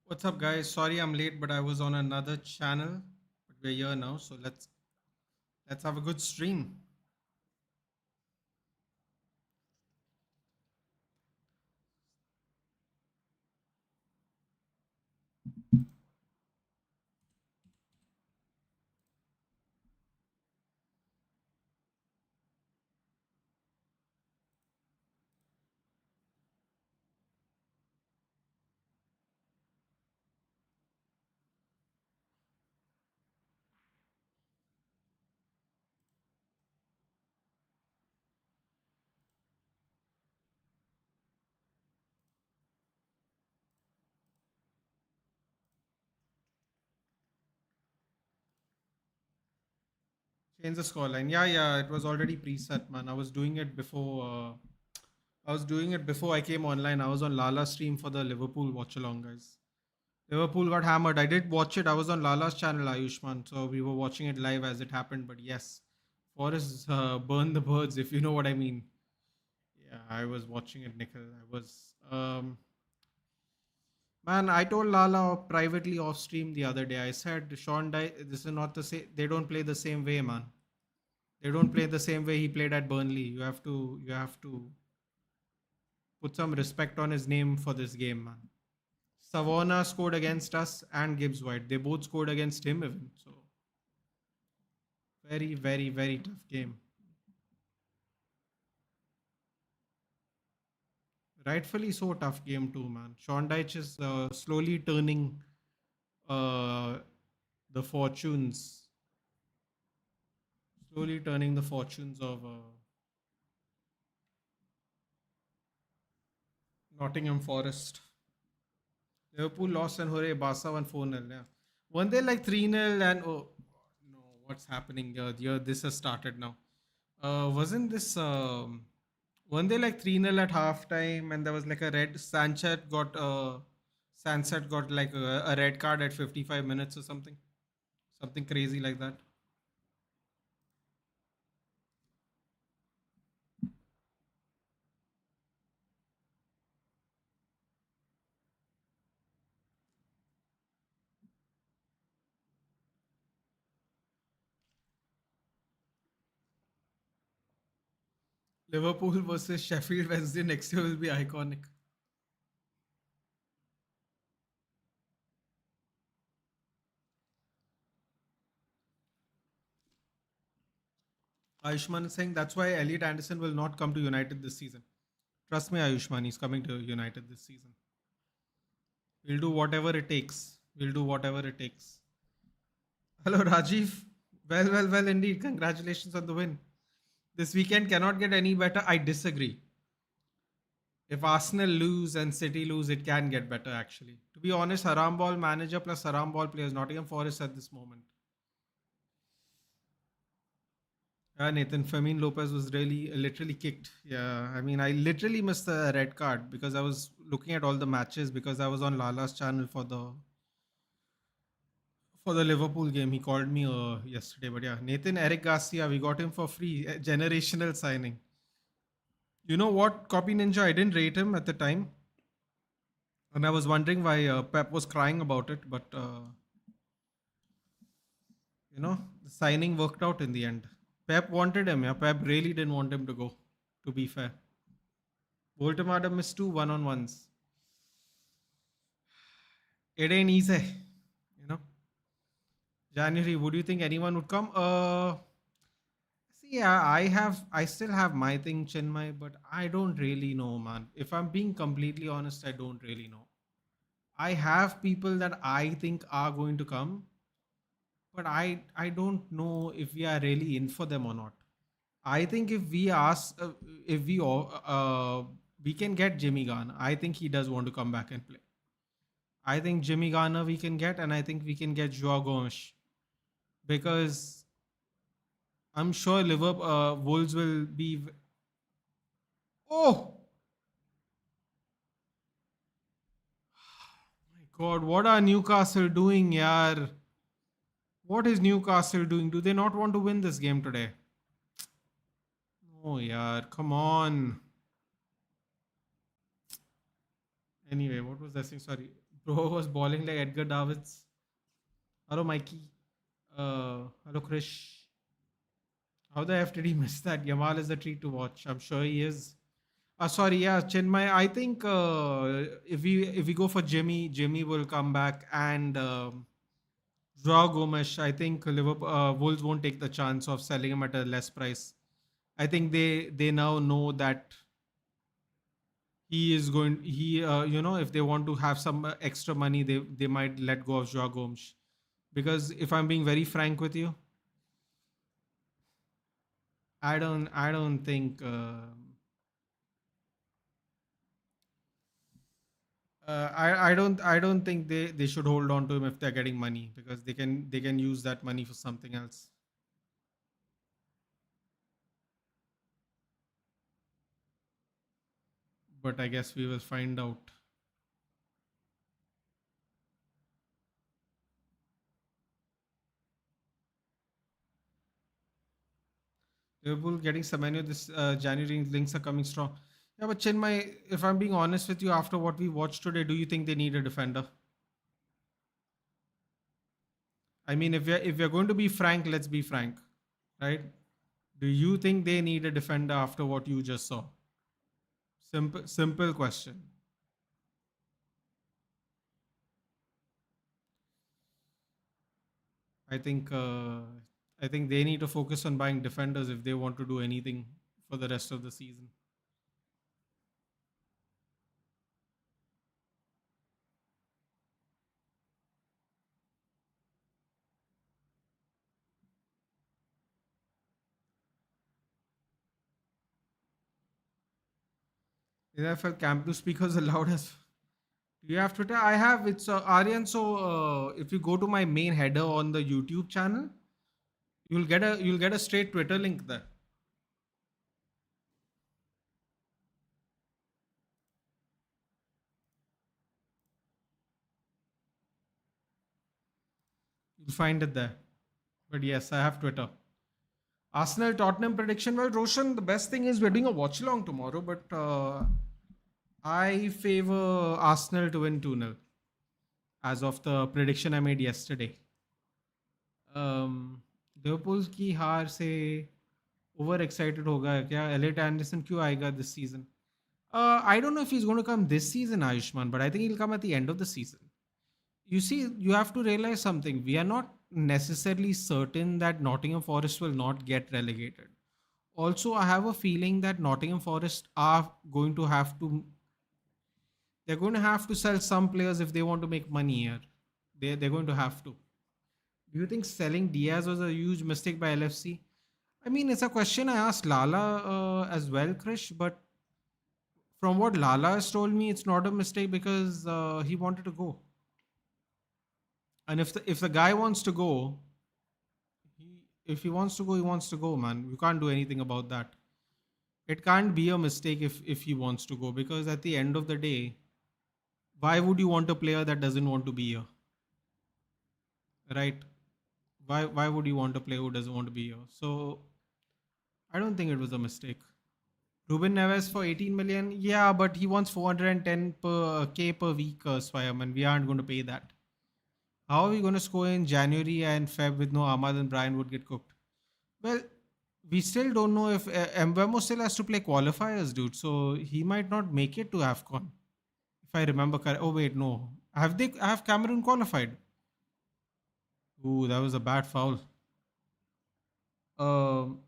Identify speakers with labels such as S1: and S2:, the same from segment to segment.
S1: What's up, guys? Sorry I'm late, but I was on another channel. But we're here now, so let's have a good stream. Change the scoreline. Yeah, it was already preset, man. I was doing it before. I was doing it before I came online. I was on Lala's stream for the Liverpool watchalong, guys. Liverpool got hammered. I did watch it. I was on Lala's channel, Ayushman, so we were watching it live as it happened. But yes, Forest burned the birds, if you know what I mean. Yeah, I was watching it, Nickel. I was. Man, I told Lala privately off stream the other day. I said, Sean, this is not the same. They don't play the same way, man. They don't play the same way he played at Burnley. You have to put some respect on his name for this game, man. Savona scored against us and Gibbs White. They both scored against him, even. So very, very, very tough game. Rightfully so tough game too, man. Sean Dyche is slowly turning uh, the fortunes, slowly turning the fortunes of Nottingham Forest. Liverpool lost and hooray, Barca won 4-0. Yeah. Weren't they like 3-0 and oh no, what's happening here? This has started now. Wasn't this weren't they like 3-0 at halftime and there was like a red Sanchez got like a red card at 55 minutes or something? Something crazy like that. Liverpool versus Sheffield Wednesday next year will be iconic. Ayushman is saying that's why Elliot Anderson will not come to United this season. Trust me, Ayushman, he's coming to United this season. We'll do whatever it takes. We'll do whatever it takes. Hello, Rajiv. Well, indeed. Congratulations on the win. This weekend cannot get any better. I disagree. If Arsenal lose and City lose, it can get better, actually. To be honest, Haram Ball manager plus Haram Ball players, Nottingham Forest at this moment. Yeah, Nathan Fermin Lopez was really literally kicked. Yeah, I mean, I literally missed the red card because I was looking at all the matches because I was on Lala's channel for the Liverpool game. He called me yesterday, but yeah, Nathan Eric Garcia, we got him for free, a generational signing. You know what, Copy Ninja? I didn't rate him at the time, and I was wondering why Pep was crying about it, but the signing worked out in the end. Pep wanted him. Yeah, Pep really didn't want him to go. To be fair, Voldemort missed two one-on-ones. It ain't easy, you know. January, would you think anyone would come? See, yeah, I still have my thing, Chinmay, but I don't really know, man. If I'm being completely honest, I don't really know. I have people that I think are going to come, but I don't know if we are really in for them or not. I think if we ask, if we all, we can get Jimmy Garner. I think he does want to come back and play. I think Jimmy Garner we can get, and I think we can get Joao Gomes because I'm sure Liverpool Wolves will be. Oh my God! What are Newcastle doing, yaar? What is Newcastle doing? Do they not want to win this game today? Oh, yaar, come on. Anyway, what was that thing? Sorry. Bro was balling like Edgar Davids. Hello, Mikey. Hello, Krish. How the F did he miss that? Yamal is a treat to watch. I'm sure he is. Sorry, yeah, Chinmay. I think if we go for Jimmy, Jimmy will come back, and Joao Gomes. I think Liverpool Wolves won't take the chance of selling him at a less price. I think they now know that he is going. If they want to have some extra money, they might let go of Joao Gomes. Because if I'm being very frank with you, I don't think. I don't think they should hold on to him if they're getting money, because they can use that money for something else. But I guess we will find out. Liverpool getting Semenyo this January, links are coming strong. Yeah, but Chinmay, if I'm being honest with you, after what we watched today, do you think they need a defender? I mean, if we're going to be frank, let's be frank, right? Do you think they need a defender after what you just saw? Simple question. I think uh, I think they need to focus on buying defenders if they want to do anything for the rest of the season. NFL Camp to speakers allowed us. Do you have Twitter? I have. It's Aryan. So if you go to my main header on the YouTube channel, you'll get a straight Twitter link there. You'll find it there. But yes, I have Twitter. Arsenal Tottenham prediction. Well, Roshan, the best thing is we're doing a watch along tomorrow, but I favor Arsenal to win 2-0 as of the prediction I made yesterday. Liverpool की हार से over excited होगा क्या? Elite Anderson क्यों आएगा this season? I don't know if he's going to come this season, Ayushman, but I think he'll come at the end of the season. You see, you have to realize something. We are not necessarily certain that Nottingham Forest will not get relegated. Also, I have a feeling that Nottingham Forest are going to have to they're going to have to sell some players if they want to make money here. They're going to have to. Do you think selling Diaz was a huge mistake by LFC? I mean, it's a question I asked Lala as well, Krish, but from what Lala has told me, it's not a mistake because he wanted to go. And if the guy wants to go, if he wants to go, he wants to go, man. You can't do anything about that. It can't be a mistake if he wants to go, because at the end of the day, why would you want a player that doesn't want to be here? Right? Why would you want a player who doesn't want to be here? So I don't think it was a mistake. Ruben Neves for 18 million. Yeah, but he wants 410 per K per week, Swayam, and we aren't going to pay that. How are we going to score in January and Feb with no Ahmad and Brian would get cooked? Well, we still don't know if Mbeumo still has to play qualifiers, dude. So he might not make it to AFCON, if I remember correct. Oh wait, no. Have Cameroon qualified? Ooh, that was a bad foul. Um,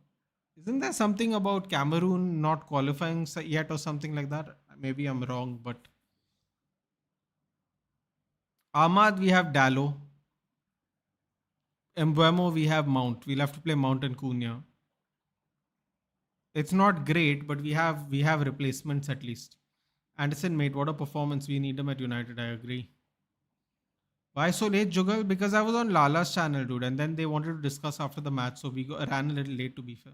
S1: isn't there something about Cameroon not qualifying yet or something like that? Maybe I'm wrong, but Ahmad we have Dallo. Mbeumo we have Mount. We'll have to play Mount and Cunha. It's not great, but we have replacements at least. Anderson, mate, what a performance. We need him at United. I agree. Why so late, Jugal? Because I was on Lala's channel, dude, and then they wanted to discuss after the match, so ran a little late, to be fair.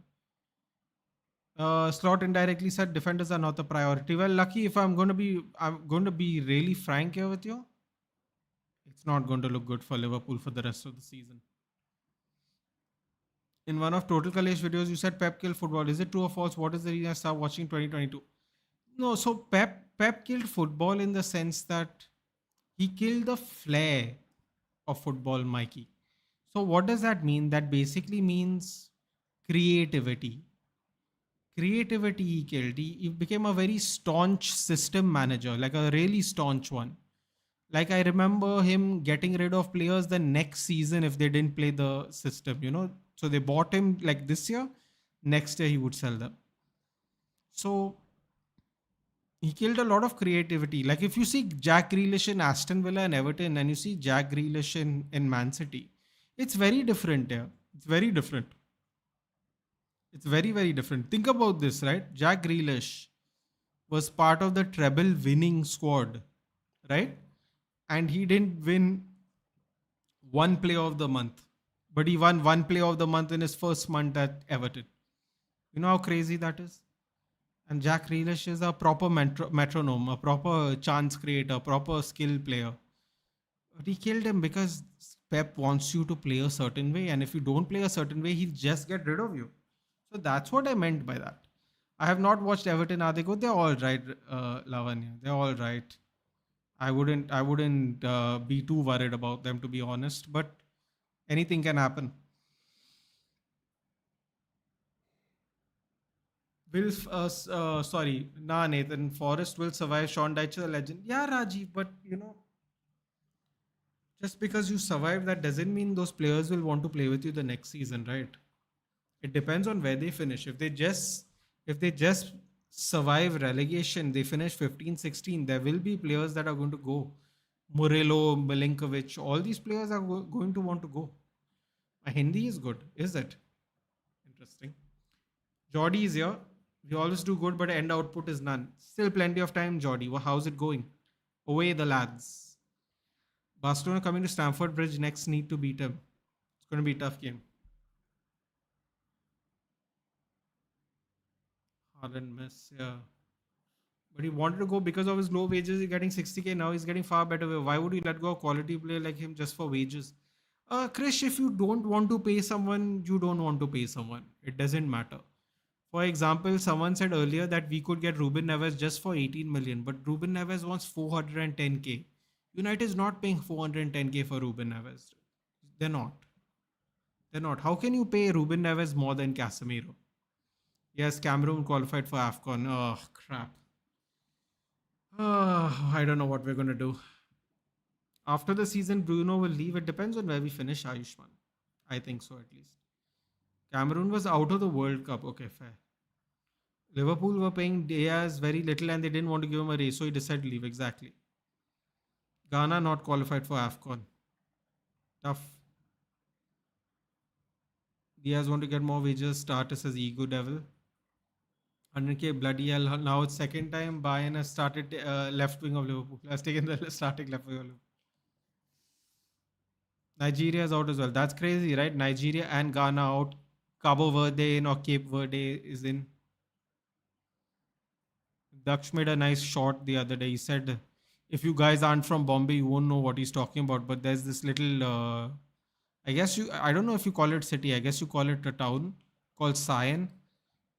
S1: Slot indirectly said defenders are not the priority. Well, lucky if I'm going to be really frank here with you. It's not going to look good for Liverpool for the rest of the season. In one of Total Kalesh videos, you said Pep killed football. Is it true or false? What is the reason I started watching 2022? No, so Pep killed football in the sense that He killed the flair of football, Mikey. So what does that mean? That basically means creativity. Creativity he killed. He became a very staunch system manager, like a really staunch one. Like I remember him getting rid of players the next season if they didn't play the system, you know. So they bought him like this year, next year he would sell them. So he killed a lot of creativity. Like if you see Jack Grealish in Aston Villa and Everton, and you see Jack Grealish in Man City, it's very different. Yeah, it's very different. It's very very different. Think about this, right? Jack Grealish was part of the treble winning squad, right? And he didn't win one player of the month, but he won one player of the month in his first month at Everton. You know how crazy that is? And Jack Grealish is a proper metronome, a proper chance creator, proper skill player. But he killed him because Pep wants you to play a certain way, and if you don't play a certain way, he'll just get rid of you. So that's what I meant by that. I have not watched Everton. Are they good? They're all right, Lavanya. They're all right. I wouldn't be too worried about them to be honest. But anything can happen. Sorry, nah, Nathan. Forrest will survive. Sean Dyche, the legend. Yeah, Rajiv. But just because you survive, that doesn't mean those players will want to play with you the next season, right? It depends on where they finish. If they just survive relegation, they finish 15, 16. There will be players that are going to go. Murillo, Milinkovic, all these players are going to want to go. My Hindi is good, is it? Interesting. Jordi is here. We always do good, but end output is none. Still plenty of time, Jordi. How's it going? Away the lads. Barcelona coming to Stamford Bridge next. Need to beat him. It's going to be a tough game. Haaland miss, yeah. But he wanted to go because of his low wages. He's getting 60K now. He's getting far better. Why would you let go a quality player like him just for wages? Krish, if you don't want to pay someone, you don't want to pay someone. It doesn't matter. For example, someone said earlier that we could get Ruben Neves just for 18 million, but Ruben Neves wants 410K. United is not paying 410K for Ruben Neves. They're not. They're not. How can you pay Ruben Neves more than Casemiro? Yes, Cameroon qualified for AFCON. Oh, crap. I don't know what we're going to do. After the season, Bruno will leave. It depends on where we finish, Ayushman. I think so, at least. Cameroon was out of the World Cup. Okay, fair. Liverpool were paying Diaz very little and they didn't want to give him a raise, so he decided to leave. Exactly. Ghana not qualified for AFCON. Tough. Diaz want to get more wages. Status as ego devil. 100K bloody hell. Now it's second time Bayern has started left wing of Liverpool. Has taken the starting left wing of Liverpool. Nigeria is out as well. That's crazy, right? Nigeria and Ghana out. Cabo Verde in or Cape Verde is in. Daksh made a nice shot the other day. He said, if you guys aren't from Bombay, you won't know what he's talking about. But there's this little, I don't know if you call it city. I guess you call it a town called Sion.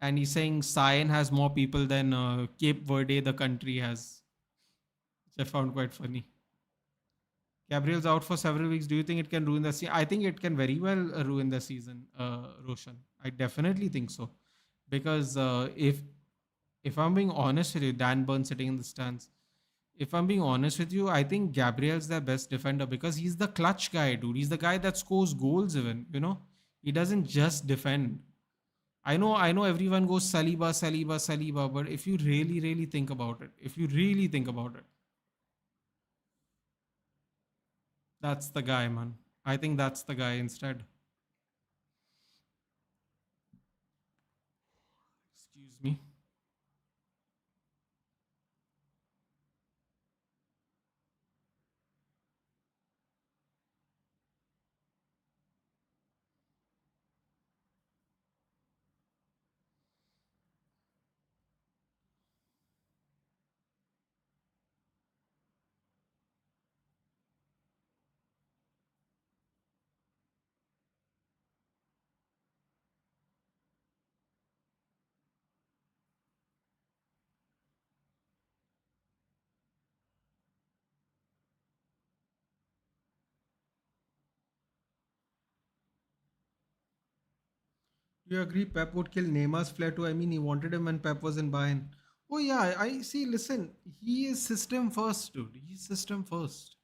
S1: And he's saying Sion has more people than Cape Verde, the country, has. Which I found quite funny. Gabriel's out for several weeks. Do you think it can ruin the season? I think it can very well ruin the season, Roshan. I definitely think so. Because if I'm being honest with you, Dan Burn sitting in the stands, if I'm being honest with you, I think Gabriel's their best defender because he's the clutch guy, dude. He's the guy that scores goals even, you know? He doesn't just defend. I know everyone goes Saliba, Saliba, Saliba, but if you really, really think about it, if you really think about it, that's the guy, man. I think that's the guy instead. Excuse me. You agree Pep would kill Neymar's flair too? I mean, he wanted him when Pep was in Bayern. Oh yeah, I see. Listen, he is system first, dude. He's system first.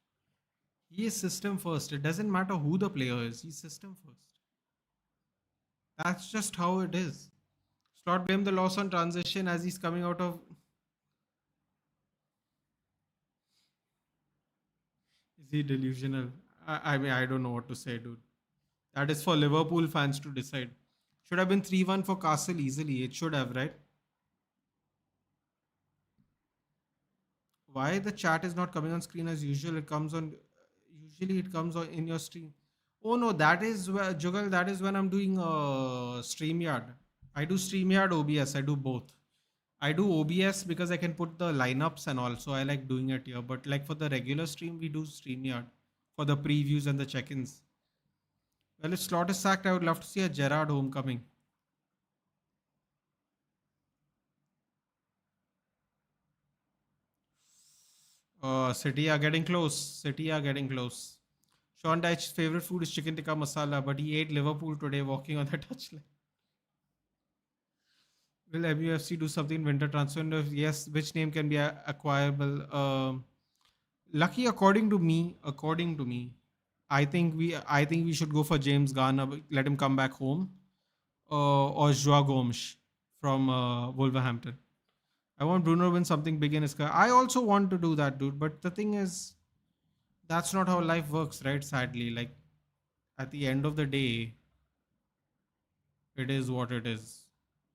S1: He is system first. It doesn't matter who the player is. He's system first. That's just how it is. Slot blame the loss on transition as he's coming out of. Is he delusional? I mean, I don't know what to say, dude. That is for Liverpool fans to decide. Should have been 3-1 for Castle easily. It should have, right? Why the chat is not coming on screen as usual? It comes on. Usually it comes on in your stream. Oh no, that is where Jugal. That is when I'm doing Streamyard. I do Streamyard OBS. I do both. I do OBS because I can put the lineups and all. So I like doing it here. But like for the regular stream, we do Streamyard for the previews and the check-ins. Well, if Slot is sacked, I would love to see a Gerrard homecoming. City are getting close. City are getting close. Sean Dyche's favorite food is chicken tikka masala, but he ate Liverpool today walking on the touchline. Will MUFC do something in winter transfer? And if yes, which name can be acquirable? Lucky, according to me, I think we should go for James Garner. Let him come back home, or Joao Gomes from Wolverhampton. I want Bruno to win something big in his career. I also want to do that, dude. But the thing is, that's not how life works, right? Sadly, like at the end of the day, it is what it is.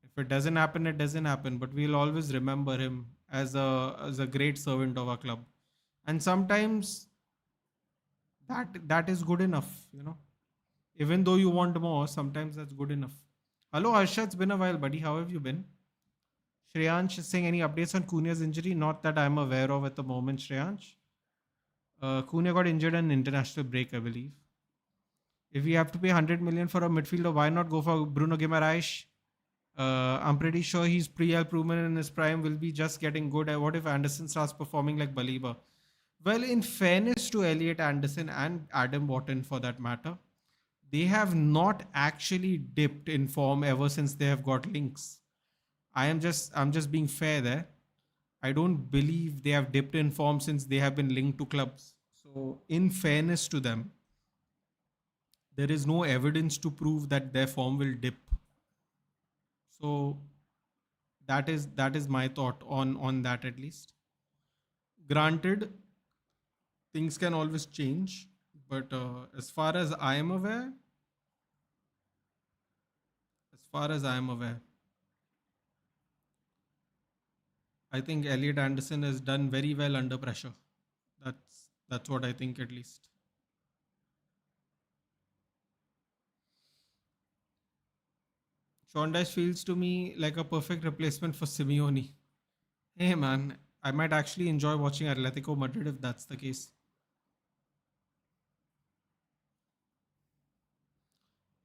S1: If it doesn't happen, it doesn't happen. But we'll always remember him as a great servant of our club. And sometimes that is good enough, you know. Even though you want more, sometimes that's good enough. Hello, Harsha. It's been a while, buddy. How have you been? Shreyansh is saying any updates on Cunha's injury? Not that I'm aware of at the moment, Shreyansh. Cunha got injured in an international break, I believe. If we have to pay 100 million for a midfielder, why not go for Bruno Guimaraes? I'm pretty sure he's proven in his prime, will be just getting good. What if Anderson starts performing like Baliba? Well, in fairness to Elliot Anderson and Adam Wharton for that matter, they have not actually dipped in form ever since they have got links. I'm just being fair there. I don't believe they have dipped in form since they have been linked to clubs. So, in fairness to them, there is no evidence to prove that their form will dip. So, that is my thought on that at least. Granted, things can always change, but as far as I am aware, I think Elliot Anderson has done very well under pressure. That's what I think at least. Sean Dyche feels to me like a perfect replacement for Simeone. Hey man, I might actually enjoy watching Atletico Madrid if that's the case.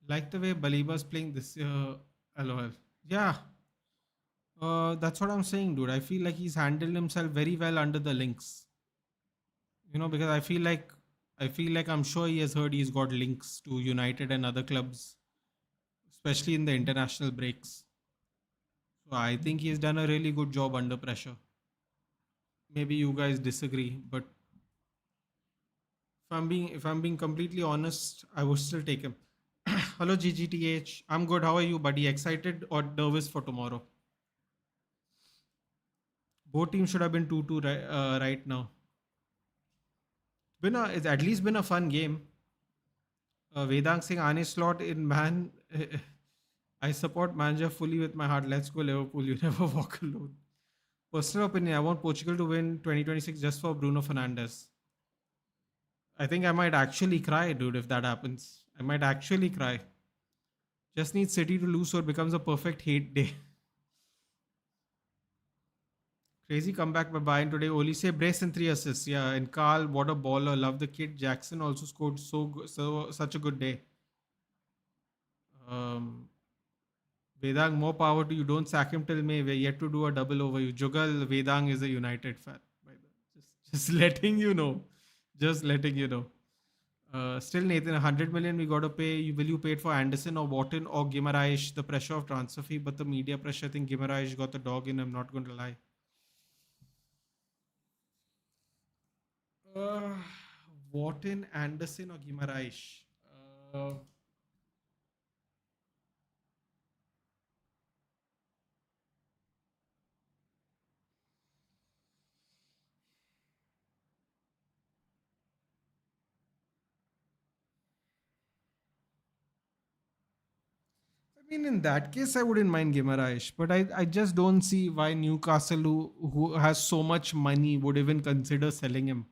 S1: Like the way Baliba's playing this year. LOL. Yeah, that's what I'm saying, dude. I feel like he's handled himself very well under the links. Because I feel like I'm sure he has heard he's got links to United and other clubs, especially in the international breaks. So I think he's done a really good job under pressure. Maybe you guys disagree, but if I'm being completely honest, I would still take him. Hello GGTH. I'm good. How are you, buddy? Excited or nervous for tomorrow? Both teams should have been 2-2 right now. It's at least been a fun game. Vedang Singh Ane slot in man. I support manager fully with my heart. Let's go Liverpool. You never walk alone. Personal opinion, I want Portugal to win 2026 just for Bruno Fernandes. I think I might actually cry, dude, if that happens. I might actually cry. Just need City to lose so it becomes a perfect hate day. Crazy comeback by Bayern today. Olise brace and 3 assists. Yeah, and Carl, what a baller. Love the kid. Jackson also scored such a good day. Um, Vedang, more power to you. Don't sack him till May. We're yet to do a double over you. Jugal, Vedang is a United fan. By the way. Just letting you know. Just letting you know. Still, Nathan, 100 million we got to pay. Will you pay it for Anderson or Wharton or Guimaraes? The pressure of transfer fee, but the media pressure. I think Guimaraes got the dog in. I'm not going to lie. Uh, Wharton, Anderson, or Guimaraes? Uh, I mean, in that case, I wouldn't mind Guimaraes, but I just don't see why Newcastle, who has so much money, would even consider selling him.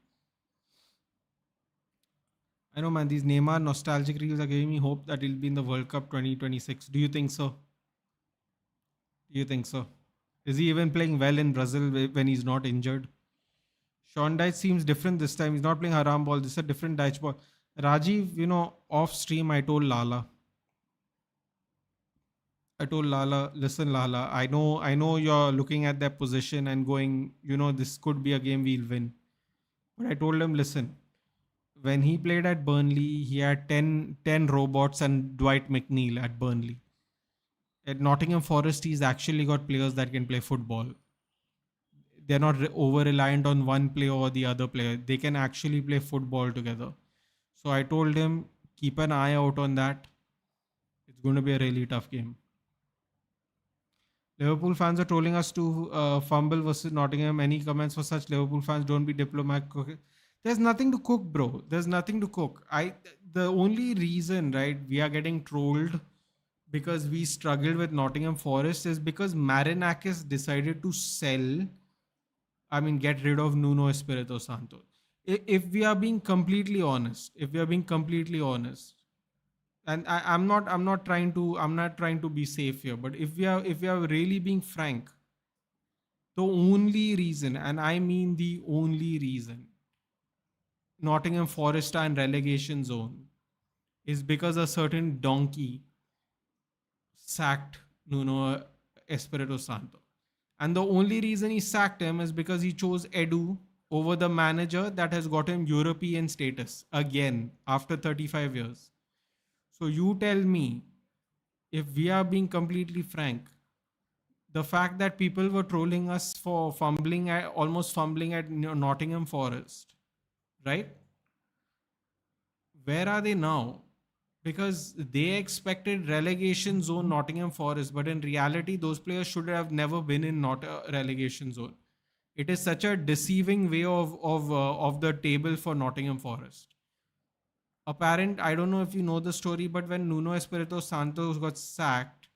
S1: I know, man, these Neymar nostalgic reels are giving me hope that he'll be in the World Cup 2026. Do you think so? Do you think so? Is he even playing well in Brazil when he's not injured? Sean Dyche seems different this time. He's not playing haram ball. This is a different Dyche ball. Rajiv, off stream, I told Lala, listen, Lala, I know you're looking at that position and going, this could be a game we'll win. But I told him, listen, when he played at Burnley, he had ten robots and Dwight McNeil at Burnley. At Nottingham Forest, he's actually got players that can play football. They're not over reliant on one player or the other player. They can actually play football together. So I told him, keep an eye out on that. It's going to be a really tough game. Liverpool fans are trolling us to fumble versus Nottingham. Any comments for such Liverpool fans? Don't be diplomatic. There's nothing to cook, bro. There's nothing to cook. The only reason, right, we are getting trolled because we struggled with Nottingham Forest is because Marinakis decided to sell. I mean, get rid of Nuno Espirito Santo. If we are being completely honest, and I'm not trying to be safe here, but if we are really being frank, the only reason, and I mean the only reason, Nottingham Forest are in relegation zone is because a certain donkey sacked Nuno Espirito Santo. And the only reason he sacked him is because he chose Edu over the manager that has got him European status again after 35 years. So you tell me, if we are being completely frank, the fact that people were trolling us for almost fumbling at Nottingham Forest, right? Where are they now? Because they expected relegation zone Nottingham Forest, but in reality, those players should have never been in not a relegation zone. It is such a deceiving way of the table for Nottingham Forest. I don't know if you know the story, but when Nuno Espirito Santos got sacked,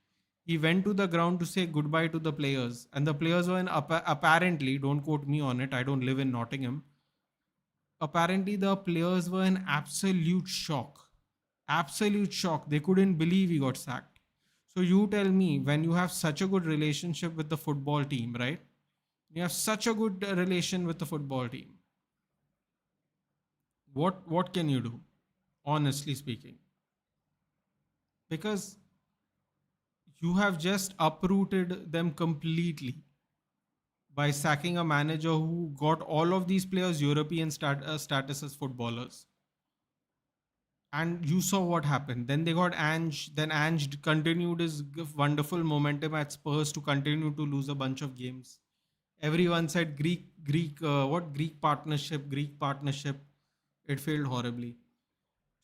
S1: he went to the ground to say goodbye to the players, and the players were apparently, don't quote me on it, I don't live in Nottingham. Apparently, the players were in absolute shock. Absolute shock. They couldn't believe he got sacked. So you tell me, when you have such a good relationship with the football team, right? You have such a good relation with the football team. What can you do? Honestly speaking, because you have just uprooted them completely by sacking a manager who got all of these players European status as footballers. And you saw what happened. Then they got Ange. Then Ange continued his wonderful momentum at Spurs to continue to lose a bunch of games. Everyone said Greek partnership. It failed horribly.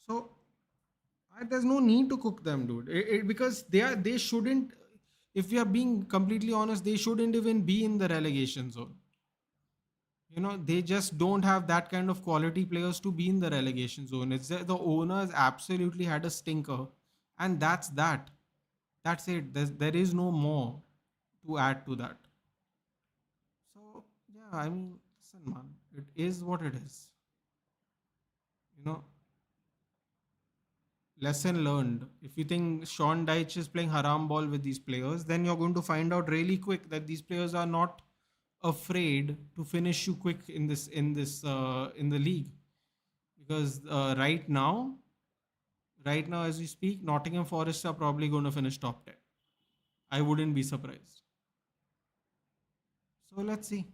S1: So there's no need to cook them, dude. Because they shouldn't. If we are being completely honest, they shouldn't even be in the relegation zone. They just don't have that kind of quality players to be in the relegation zone. It's the owners absolutely had a stinker, and that's that. That's it. There is no more to add to that. So yeah, I mean, listen, man, it is what it is. You know, Lesson learned. If you think Sean Dyche is playing haram ball with these players, then you're going to find out really quick that these players are not afraid to finish you quick in the league. Because right now as we speak, Nottingham Forest are probably going to finish top 10. I wouldn't be surprised. So let's see.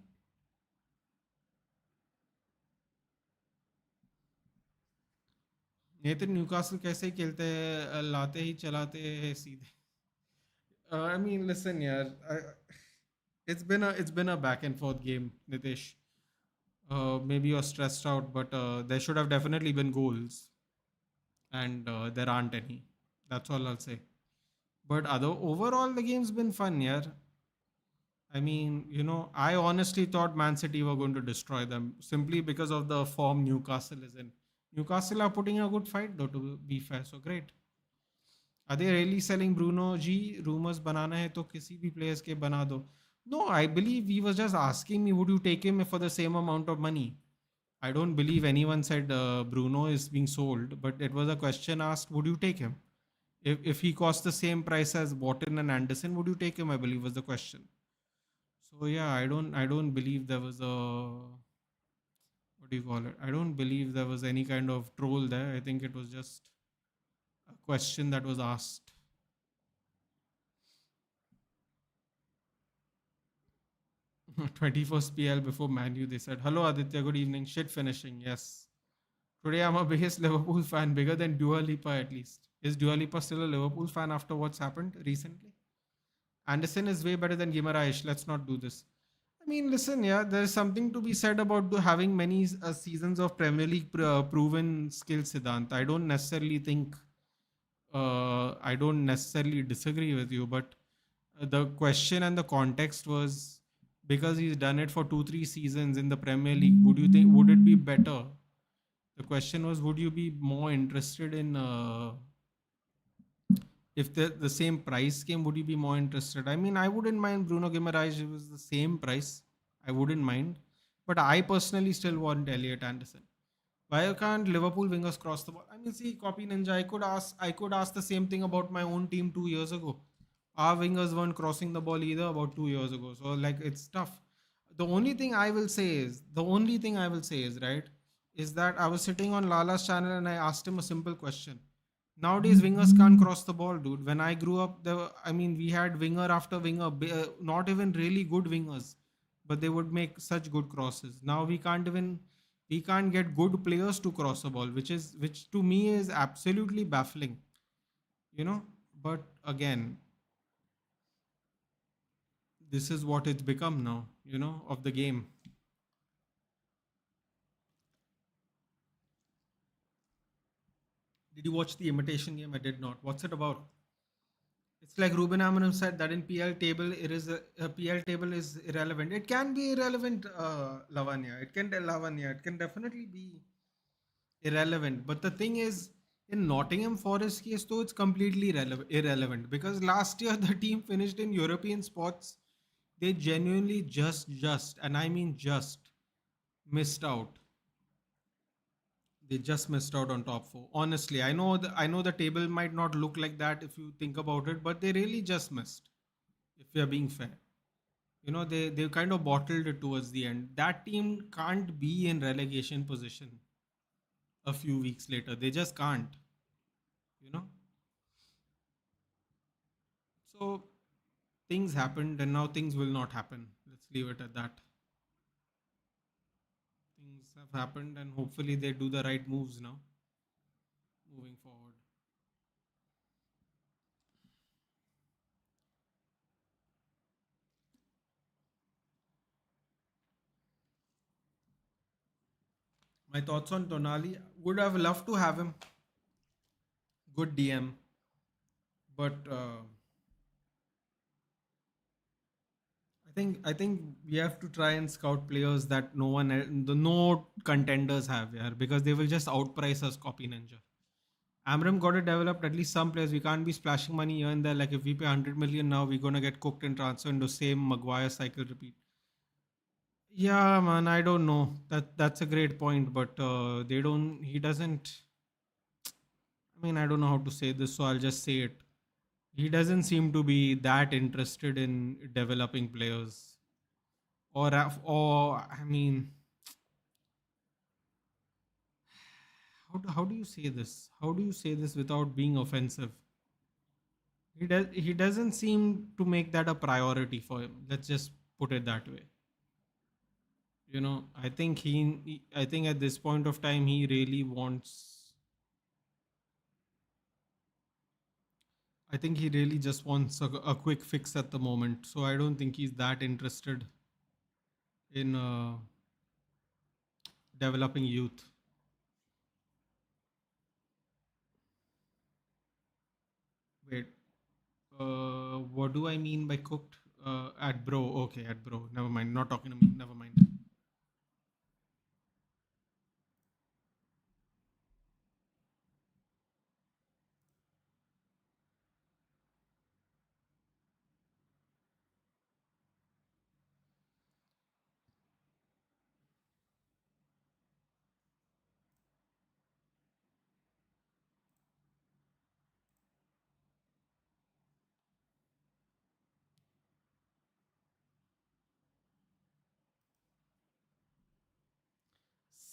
S1: ये तो Newcastle कैसे ही खेलते हैं, लाते ही चलाते हैं सीधे. I mean, listen, yeah, it's been a back and forth game, Nitish. Maybe you're stressed out, but there should have definitely been goals, and there aren't any. That's all I'll say. But other overall, the game's been fun, yeah. I mean, I honestly thought Man City were going to destroy them simply because of the form Newcastle is in. Newcastle are putting a good fight, though, to be fair. So great. Are they really selling Bruno G? Rumors banana hai to kisi bhi players ke bana do. No, I believe he was just asking me, would you take him for the same amount of money? I don't believe anyone said Bruno is being sold, but it was a question asked, would you take him? If he costs the same price as Wharton and Anderson, would you take him? I believe was the question. So yeah, I don't believe there was a, what do you call it? I don't believe there was any kind of troll there. I think it was just a question that was asked. 21st PL before Manu, they said, hello Aditya, good evening. Shit finishing, yes. Today I'm a biggest Liverpool fan, bigger than Dua Lipa at least. Is Dua Lipa still a Liverpool fan after what's happened recently? Anderson is way better than Guimaraes. Let's not do this. I mean, listen, yeah, there's something to be said about having many seasons of Premier League proven skill, Siddhant. I don't necessarily disagree with you, but the question and the context was because he's done it for 2-3 seasons in the Premier League. Would it be better? The question was, would you be more interested in if the same price came? Would you be more interested? I mean, I wouldn't mind Bruno Guimaraes. It was the same price. I wouldn't mind, but I personally still want Elliot Anderson. Why can't Liverpool wingers cross the ball? I mean, see, copy ninja. I could ask the same thing about my own team 2 years ago. Our wingers weren't crossing the ball either about 2 years ago. So like it's tough. The only thing I will say is right is that I was sitting on Lala's channel and I asked him a simple question. Nowadays wingers can't cross the ball, dude. When I grew up, we had winger after winger, not even really good wingers, but they would make such good crosses. Now we can't get good players to cross the ball, which to me is absolutely baffling, you know. But again, this is what it's become now, of the game. Did you watch the imitation game? I did not. What's it about? It's like Ruben Amorim said that in PL table it is a PL table is irrelevant. It can be irrelevant, Lavanya. Lavanya. It can definitely be irrelevant. But the thing is, in Nottingham Forest case, though, it's completely irrelevant because last year the team finished in European spots. They genuinely and I mean just missed out. They just missed out on top four. Honestly, I know the table might not look like that if you think about it, but they really just missed. If we are being fair, they kind of bottled it towards the end. That team can't be in relegation position a few weeks later. They just can't. You know. So things happened, and now things will not happen. Let's leave it at that. Things have happened, and hopefully they do the right moves now, moving forward. My thoughts on Tonali, would have loved to have him. Good DM, but I think we have to try and scout players that no contenders have, yeah, because they will just outprice us, copy ninja. Amram got it developed. At least some players, we can't be splashing money here and there. Like if we pay 100 million now, we're gonna get cooked and transfer into same Maguire cycle repeat. Yeah, man, I don't know. That's a great point, but they don't. He doesn't. I mean, I don't know how to say this, so I'll just say it. He doesn't seem to be that interested in developing players, or I mean, how do you say this? How do you say this without being offensive? He doesn't seem to make that a priority for him. Let's just put it that way. I think at this point of time he really wants I think he really just wants a quick fix at the moment. So I don't think he's that interested in developing youth. Wait, what do I mean by cooked? At bro. Okay, at bro. Never mind. Not talking to me. Never mind.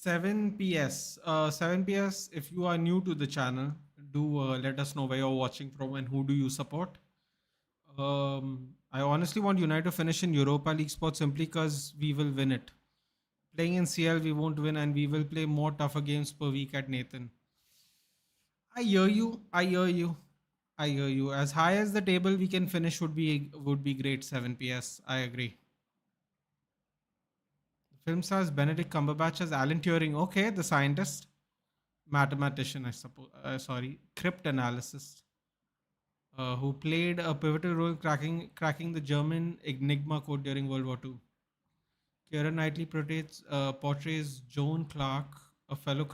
S1: 7 PS. 7 PS. If you are new to the channel, do let us know where you're watching from and who do you support. I honestly want United to finish in Europa League spot simply because we will win it. Playing in CL, we won't win, and we will play more tougher games per week at Nathan. I hear you. I hear you. I hear you. As high as the table we can finish would be great. 7 PS. I agree. The film stars Benedict Cumberbatch as Alan Turing. Okay, the scientist, mathematician, I suppose. Sorry, cryptanalyst, who played a pivotal role cracking the German Enigma code during World War II. Keira Knightley portrays Joan Clark, a fellow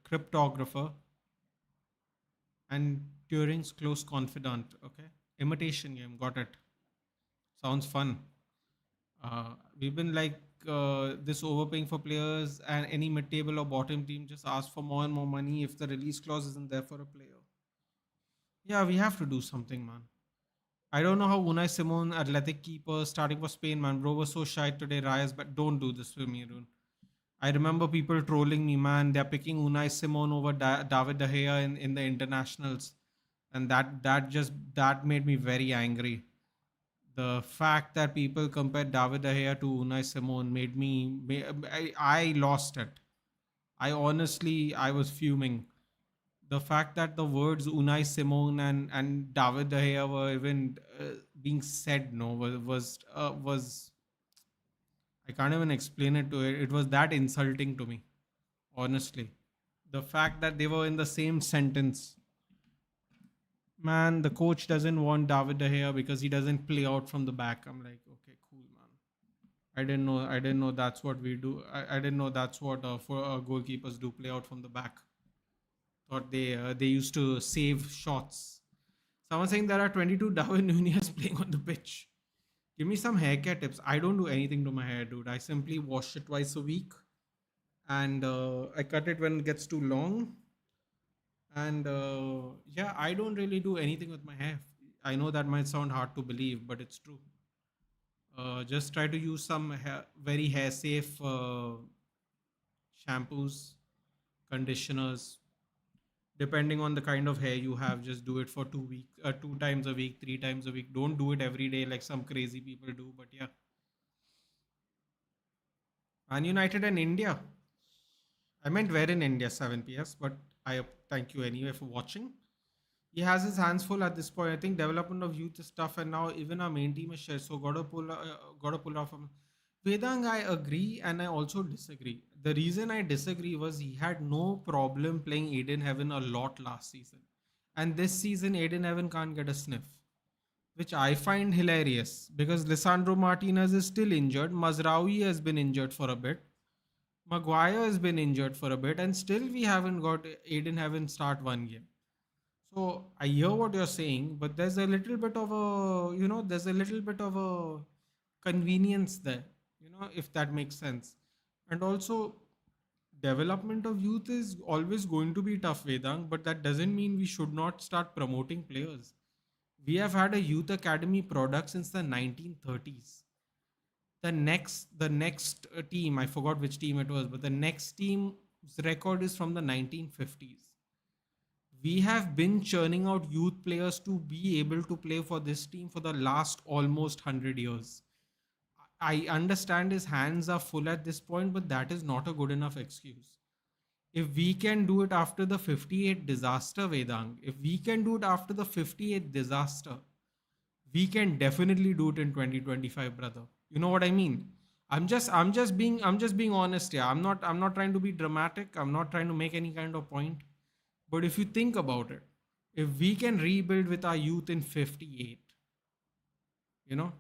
S1: cryptographer and Turing's close confidant. Okay, imitation game. Got it. Sounds fun. We've been like this overpaying for players, and any mid-table or bottom team just ask for more and more money if the release clause isn't there for a player. Yeah, we have to do something, man. I don't know how Unai Simon, athletic keeper, starting for Spain, man. Bro was so shy today, Reyes, but don't do this with me, dude. I remember people trolling me, man. They're picking Unai Simon over David De Gea in the internationals, and that made me very angry. The fact that people compared David De Gea to Unai Simon made me, I lost it. I was fuming. The fact that the words Unai Simon and David De Gea were even being said, no, was I can't even explain it to it. It was that insulting to me, honestly. The fact that they were in the same sentence. Man, the coach doesn't want David De Gea because he doesn't play out from the back. I'm like, okay, cool, man. I didn't know. I didn't know that's what we do. I didn't know that's what for goalkeepers do, play out from the back. Thought they used to save shots. Someone saying there are 22 Darwin Nunez playing on the pitch. Give me some haircare tips. I don't do anything to my hair, dude. I simply wash it twice a week, and I cut it when it gets too long. And yeah, I don't really do anything with my hair. I know that might sound hard to believe, but it's true. Just try to use some very hair safe shampoos, conditioners. Depending on the kind of hair you have, just do it for 2 weeks, 2 times a week, 3 times a week. Don't do it every day like some crazy people do. But yeah, Man United and India. I meant where in India, 7 PS. But I thank you anyway for watching. He has his hands full at this point. I think development of youth is tough, and now even our main team is shared. So gotta pull off him. Vedang, I agree, and I also disagree. The reason I disagree was he had no problem playing Aiden Heaven a lot last season, and this season Aiden Heaven can't get a sniff, which I find hilarious because Lisandro Martinez is still injured. Mazraoui has been injured for a bit. Maguire has been injured for a bit, and still we haven't got Aiden Heaven start one game. So I hear what you're saying, but there's a little bit of there's a little bit of a convenience there, if that makes sense. And also, development of youth is always going to be tough, Vedang, but that doesn't mean we should not start promoting players. We have had a youth academy product since the 1930s. The next team, I forgot which team it was, but the next team's record is from the 1950s. We have been churning out youth players to be able to play for this team for the last almost 100 years. I understand his hands are full at this point, but that is not a good enough excuse. If we can do it after the 58 disaster, Vedang, if we can do it after the 58th disaster, we can definitely do it in 2025, brother. You know what I mean? I'm just being honest here. I'm not trying to be dramatic. I'm not trying to make any kind of point. But if you think about it, if we can rebuild with our youth in 58, you know,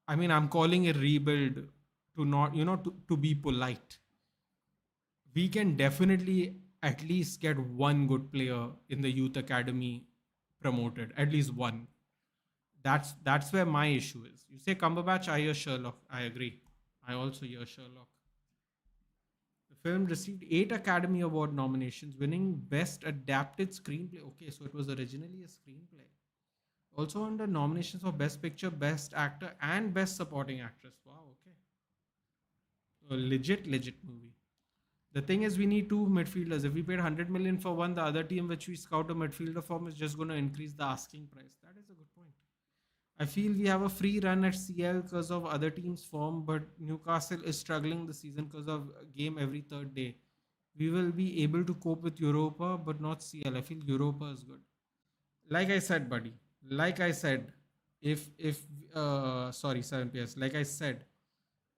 S1: I mean, I'm calling it rebuild to not, to be polite. We can definitely at least get one good player in the youth academy promoted, at least one. That's where my issue is. You say Cumberbatch, I hear Sherlock. I agree. I also hear Sherlock. The film received 8 Academy Award nominations, winning Best Adapted Screenplay. Okay, so it was originally a screenplay. Also under nominations for Best Picture, Best Actor, and Best Supporting Actress. Wow, okay. A legit movie. The thing is, we need two midfielders. If we paid 100 million for one, the other team which we scout a midfielder from is just going to increase the asking price. That is a good point. I feel we have a free run at CL because of other teams' form, but Newcastle is struggling this season because of a game every third day. We will be able to cope with Europa, but not CL. I feel Europa is good. Like I said, buddy. Like I said, if sorry 7 PS. Like I said,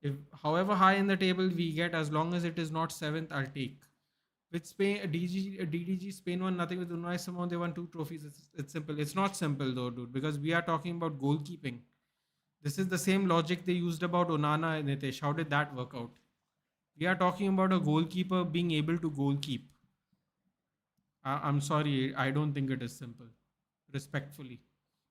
S1: if however high in the table we get, as long as it is not seventh, I'll take. With Spain, DDG Spain won nothing with Unai Simon. They won 2 trophies. It's simple. It's not simple though, dude, because we are talking about goalkeeping. This is the same logic they used about Onana and Nitesh. How did that work out? We are talking about a goalkeeper being able to goalkeep. I'm sorry, I don't think it is simple. Respectfully,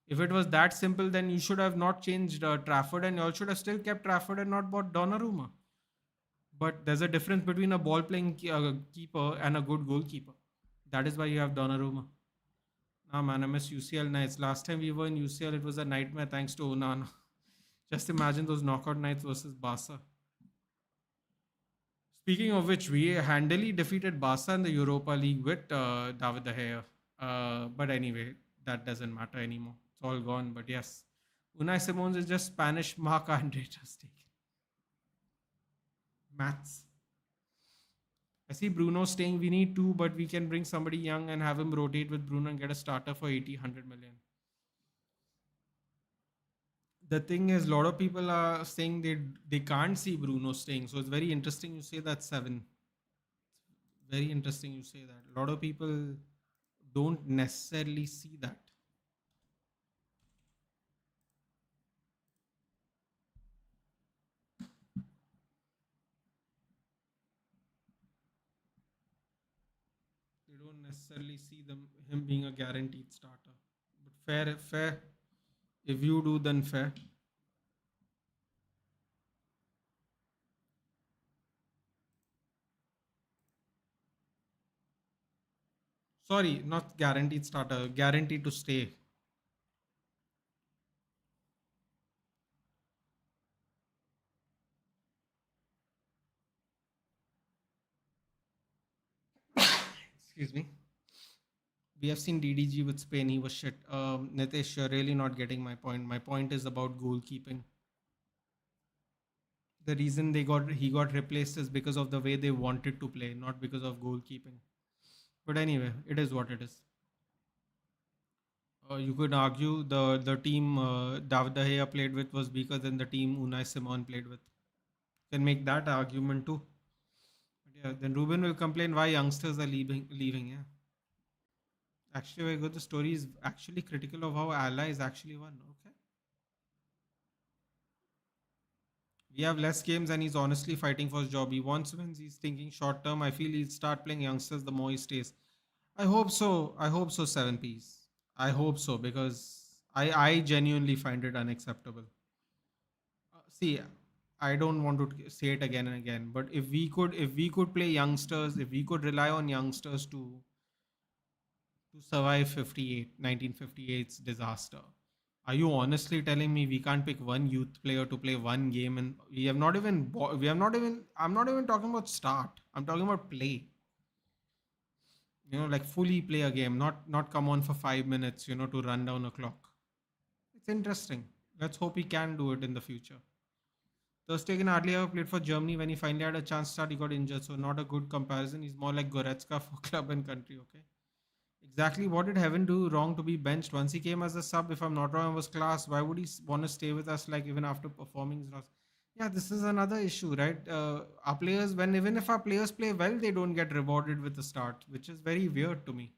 S1: if it was that simple, then you should have not changed Trafford, and you all should have still kept Trafford and not bought Donnarumma. But there's a difference between a ball playing keeper and a good goalkeeper. That is why you have Donnarumma. Nah, man, I miss UCL nights. Last time we were in UCL, it was a nightmare thanks to Onana. Just imagine those knockout nights versus Barca. Speaking of which, we handily defeated Barca in the Europa League with David De Gea. But anyway, that doesn't matter anymore. It's all gone. But yes, Unai Simons is just Spanish Mark Andre Ter Stegen. Maths. I see Bruno staying. We need two, but we can bring somebody young and have him rotate with Bruno and get a starter for 80, 100 million. The thing is, a lot of people are saying they can't see Bruno staying. So it's very interesting you say that 7. Very interesting you say that. A lot of people don't necessarily see that. They don't necessarily see him being a guaranteed starter. But fair. If you do, then fair. Sorry, not guaranteed starter, guaranteed to stay. Excuse me. We have seen DDG with Spain. He was shit. Nitesh, you're really not getting my point. My point is about goalkeeping. The reason he got replaced is because of the way they wanted to play, not because of goalkeeping. But anyway, it is what it is. You could argue the team David De Gea played with was weaker than the team Unai Simon played with. Can make that argument too. But yeah, then Ruben will complain why youngsters are leaving. Yeah, actually, very good. The story is actually critical of how Allies actually won. Okay, we have less games and he's honestly fighting for his job. He wants wins. He's thinking short term. I feel he'll start playing youngsters the more he stays. I hope so. I hope so. 7 piece. I hope so because I genuinely find it unacceptable. See, I don't want to say it again and again, but if we could play youngsters, if we could rely on youngsters to survive 58 1958's disaster, are you honestly telling me we can't pick one youth player to play one game, and I'm not even talking about start. I'm talking about play. Like fully play a game, not come on for 5 minutes, to run down a clock. It's interesting. Let's hope he can do it in the future. Ter Stegen hardly ever played for Germany. When he finally had a chance to start, he got injured. So not a good comparison. He's more like Goretzka for club and country. Okay. Exactly. What did Heaven do wrong to be benched? Once he came as a sub, if I'm not wrong, was class. Why would he want to stay with us like even after performing his loss? Yeah, this is another issue, right? Our players, when even if our players play well, they don't get rewarded with the start, which is very weird to me.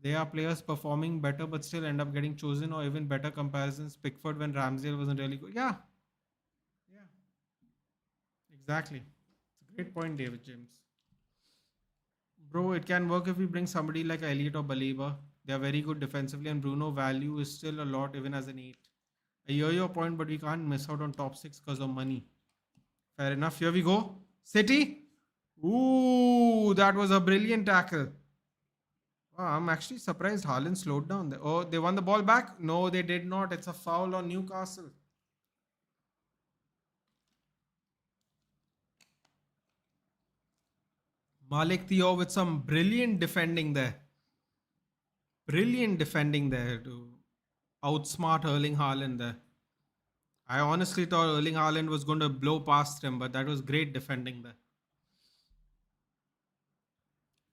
S1: They are players performing better but still end up getting chosen, or even better comparisons. Pickford when Ramsdale wasn't really good. Yeah, yeah, exactly. It's a great point, David James. Bro, it can work if we bring somebody like Elliot or Baliba. They are very good defensively, and Bruno value is still a lot even as an 8. I hear your point, but we can't miss out on top 6 because of money. Fair enough. Here we go. City. Ooh, that was a brilliant tackle. Wow, I'm actually surprised Haaland slowed down there. Oh, they won the ball back? No, they did not. It's a foul on Newcastle. Malik Theo with some brilliant defending there. Brilliant defending there to outsmart Erling Haaland there. I honestly thought Erling Haaland was going to blow past him, but that was great defending there.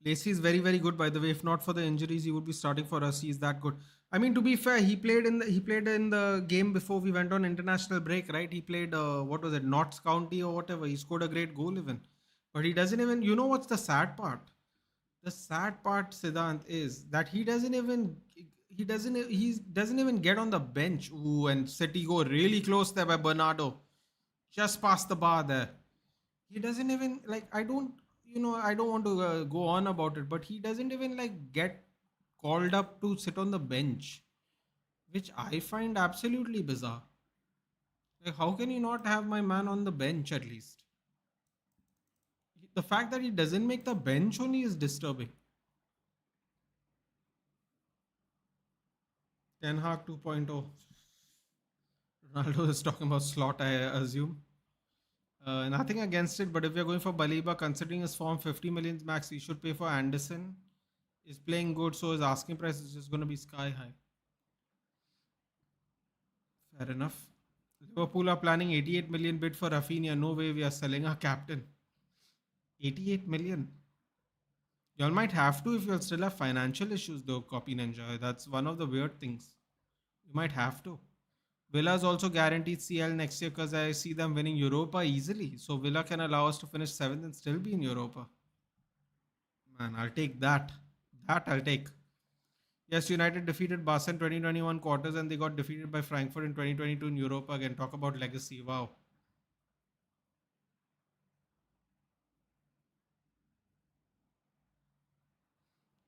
S1: Lacey is very, very good, by the way. If not for the injuries, he would be starting for us. He's that good. I mean, to be fair, he played in the game before we went on international break, right? He played what was it, Notts County or whatever. He scored a great goal even, but he doesn't even. You know what's the sad part? The sad part, Siddhant, is that he doesn't even get on the bench. Ooh, and City go really close there by Bernardo, just past the bar there. He doesn't even like. I don't want to go on about it, but he doesn't even like get called up to sit on the bench, which I find absolutely bizarre. Like, how can you not have my man on the bench at least? The fact that he doesn't make the bench only is disturbing. Ten Hag 2.0. Ronaldo is talking about slot, I assume. Nothing against it, but if you're going for Baliba, considering his form, 50 million max, you should pay for Anderson. Is playing good, so his asking price is just going to be sky high. Fair enough. Liverpool are planning 88 million bid for Rafinha. No way we are selling our captain. 88 million. Y'all might have to if you'll still have financial issues, though, Copy Ninja. That's one of the weird things. You might have to. Villa's also guaranteed CL next year because I see them winning Europa easily. So Villa can allow us to finish 7th and still be in Europa. Man, I'll take that. That I'll take. Yes, United defeated Barca in 2021 quarters and they got defeated by Frankfurt in 2022 in Europa again. Talk about legacy. Wow.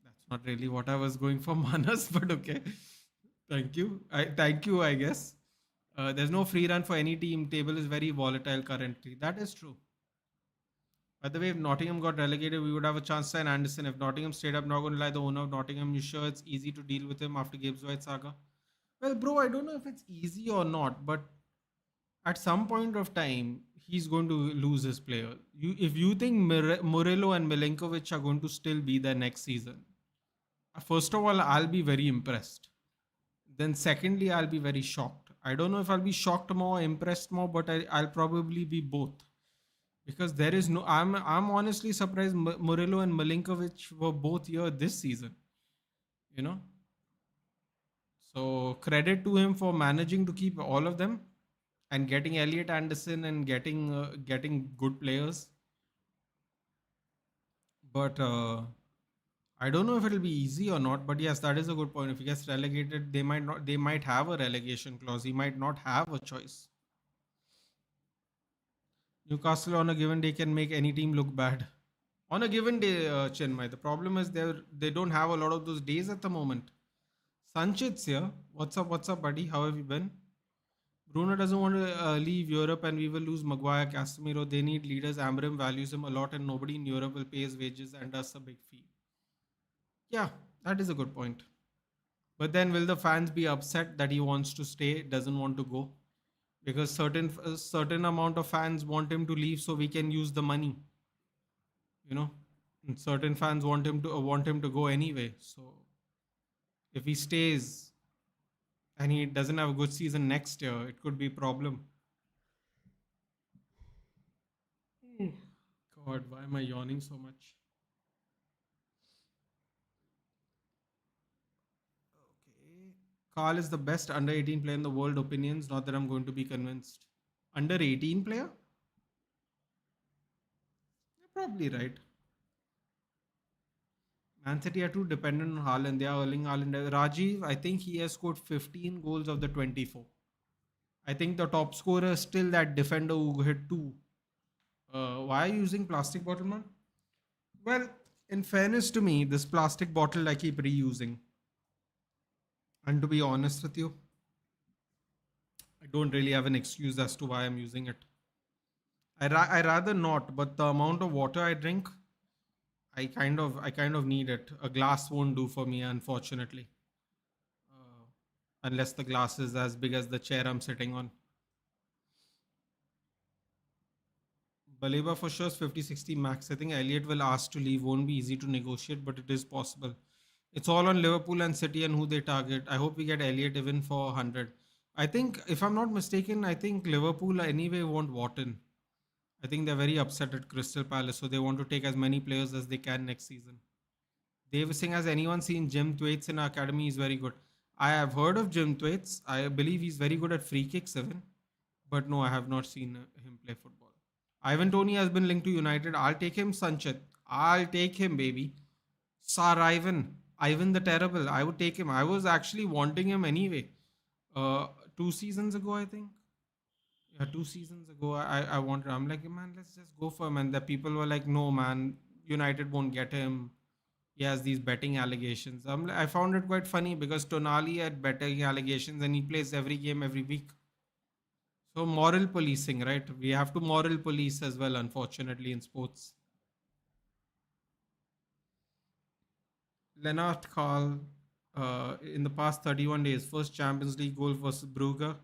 S1: That's not really what I was going for, Manas, but okay. Thank you, I guess. There's no free run for any team. Table is very volatile currently. That is true. By the way, if Nottingham got relegated, we would have a chance to sign Anderson. If Nottingham stayed up, not going to lie, the owner of Nottingham, you sure it's easy to deal with him after Gibbs White saga? Well, bro, I don't know if it's easy or not, but at some point of time, he's going to lose his player. If you think Murillo and Milinkovic are going to still be there next season, first of all, I'll be very impressed. Then, secondly, I'll be very shocked. I don't know if I'll be shocked more, impressed more, but I'll probably be both because there is no. I'm honestly surprised Murillo and Milinkovic were both here this season. You know, so credit to him for managing to keep all of them and getting Elliot Anderson and getting good players. But I don't know if it'll be easy or not. But yes, that is a good point. If he gets relegated, they might not. They might have a relegation clause. He might not have a choice. Newcastle on a given day can make any team look bad. On a given day, Chenmai. The problem is they don't have a lot of those days at the moment. Sanchit's here. What's up? What's up, buddy? How have you been? Bruno doesn't want to leave Europe and we will lose Maguire, Casemiro. They need leaders. Amram values him a lot and nobody in Europe will pay his wages and us a big fee. Yeah, that is a good point. But then will the fans be upset that he wants to stay, doesn't want to go? Because certain amount of fans want him to leave so we can use the money, you know. And certain fans want him to go anyway. So if he stays and he doesn't have a good season next year, it could be a problem. God, why am I yawning so much? Okay. Carl is the best under 18 player in the world. Opinions, not that I'm going to be convinced. Under 18 player? You're probably right. Man City are too dependent on Haaland. They are earning Haaland. Rajiv, I think he has scored 15 goals of the 24. I think the top scorer is still that defender who hit two. Why are you using plastic bottle, man? Well, in fairness to me, this plastic bottle I keep reusing. And to be honest with you, I don't really have an excuse as to why I'm using it. I rather not, but the amount of water I drink, I kind of need it. A glass won't do for me, unfortunately, unless the glass is as big as the chair I'm sitting on. Baleba for sure is 50-60 max. I think Elliot will ask to leave. Won't be easy to negotiate, but it is possible. It's all on Liverpool and City and who they target. I hope we get Elliot even for 100. I think, if I'm not mistaken, I think Liverpool anyway want Wharton. I think they're very upset at Crystal Palace, so they want to take as many players as they can next season. Dave Singh, has anyone seen Jim Thwaites in our academy? He's very good. I have heard of Jim Thwaites. I believe he's very good at free kicks even. But no, I have not seen him play football. Ivan Tony has been linked to United. I'll take him, Sanchit. I'll take him, baby. Sir Ivan. Ivan the Terrible. I would take him. I was actually wanting him anyway. 2 seasons ago, I think. Yeah, 2 seasons ago, I wanted. I'm like, man, let's just go for him. And the people were like, no, man, United won't get him. He has these betting allegations. I found it quite funny because Tonali had betting allegations and he plays every game every week. So moral policing, right? We have to moral police as well, unfortunately, in sports. Lennart Karl, in the past 31 days, first Champions League goal versus Brugge,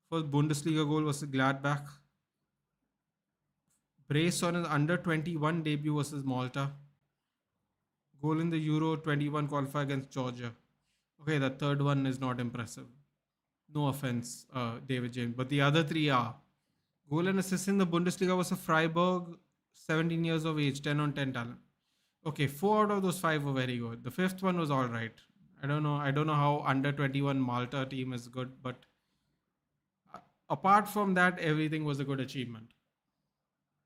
S1: first Bundesliga goal versus Gladbach, brace on his under 21 debut versus Malta, goal in the Euro 21 qualifier against Georgia. Okay, the third one is not impressive. No offense, David James, but the other three are. Goal and assist in the Bundesliga was a Freiburg, 17 years of age, 10 on 10 talent. Okay, 4 out of those 5 were very good. The fifth one was all right. I don't know. I don't know how under 21 Malta team is good, but apart from that, everything was a good achievement.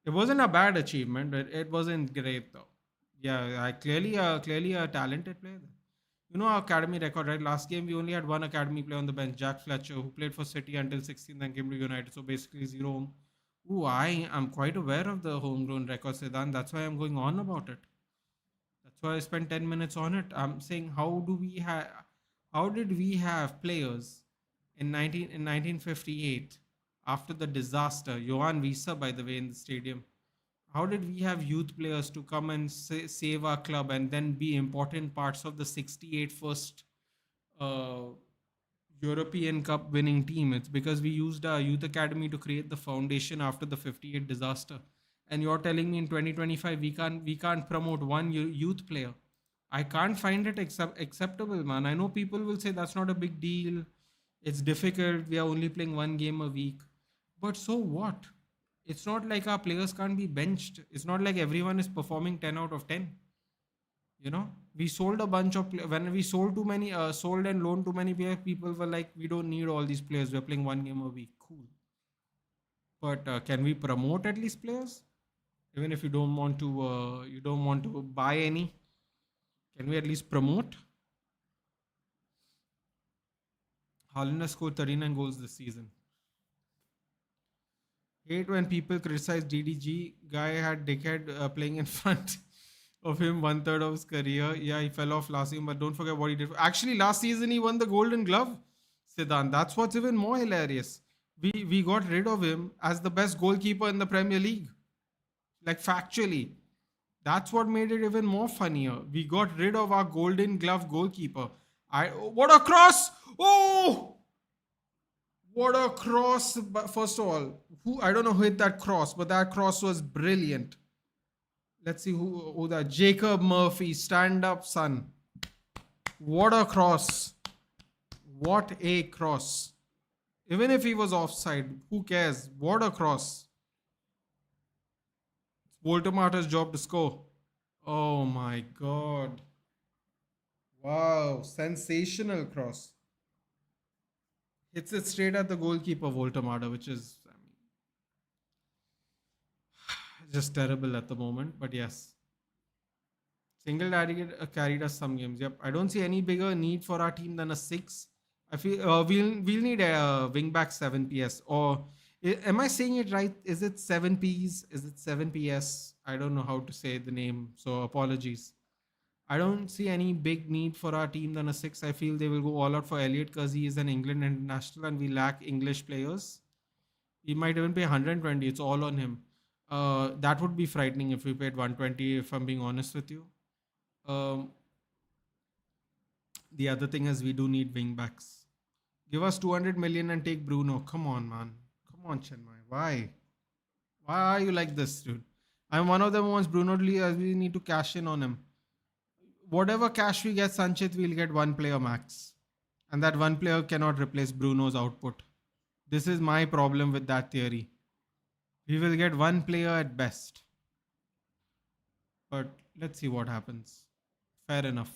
S1: It wasn't a bad achievement, but it wasn't great though. Yeah, clearly a talented player. You know our academy record, right? Last game we only had one academy player on the bench, Jack Fletcher, who played for City until 16, then came to United. So basically zero home. Ooh, I am quite aware of the homegrown record, Siddhan. That's why I'm going on about it. That's why I spent 10 minutes on it. I'm saying how did we have players in 1958 after the disaster, Johan Visa by the way in the stadium. How did we have youth players to come and save our club and then be important parts of the 68 first uh, European Cup winning team? It's because we used our youth academy to create the foundation after the 58 disaster. And you're telling me in 2025 we can't promote one youth player. I can't find it acceptable, man. I know people will say that's not a big deal. It's difficult. We are only playing one game a week. But so what? It's not like our players can't be benched. It's not like everyone is performing 10 out of 10. You know, we sold a bunch of when we sold too many, sold and loaned too many players. People were like, we don't need all these players. We're playing one game a week. Cool. But can we promote at least players? Even if you don't want to buy any, can we at least promote? Haaland has scored 39 goals this season. Hate when people criticize DDG. Guy had dickhead playing in front of him 1/3 of his career. Yeah, he fell off last season, but don't forget what he did. Actually, last season he won the Golden Glove, Siddhant. That's what's even more hilarious. We got rid of him as the best goalkeeper in the Premier League. Like factually. That's what made it even more funnier. We got rid of our Golden Glove goalkeeper. What a cross! Oh! What a cross! But first of all, who I don't know who hit that cross, but that cross was brilliant. Let's see who that Jacob Murphy, stand up, son. What a cross! What a cross! Even if he was offside, who cares? What a cross! Voltermata's job to score. Oh my god. Wow. Sensational cross. Hits it straight at the goalkeeper, Voltermata, which is, I mean, just terrible at the moment. But yes, single carried us some games. Yep. I don't see any bigger need for our team than a six. I feel we'll need a wing back 7 PS or am I saying it right? Is it 7 Ps? Is it 7 PS? I don't know how to say the name, so apologies. I don't see any big need for our team than a six. I feel they will go all out for Elliot because he is an England international and we lack English players. He might even pay 120. It's all on him. That would be frightening if we paid 120. If I'm being honest with you. Um, the other thing is we do need wing backs. Give us 200 million and take Bruno. Come on, man. Come on, Chenmai. Why? Why are you like this, dude? I'm one of them who wants Bruno to leave as we need to cash in on him. Whatever cash we get, Sanchit, we'll get one player max. And that one player cannot replace Bruno's output. This is my problem with that theory. We will get one player at best. But let's see what happens. Fair enough.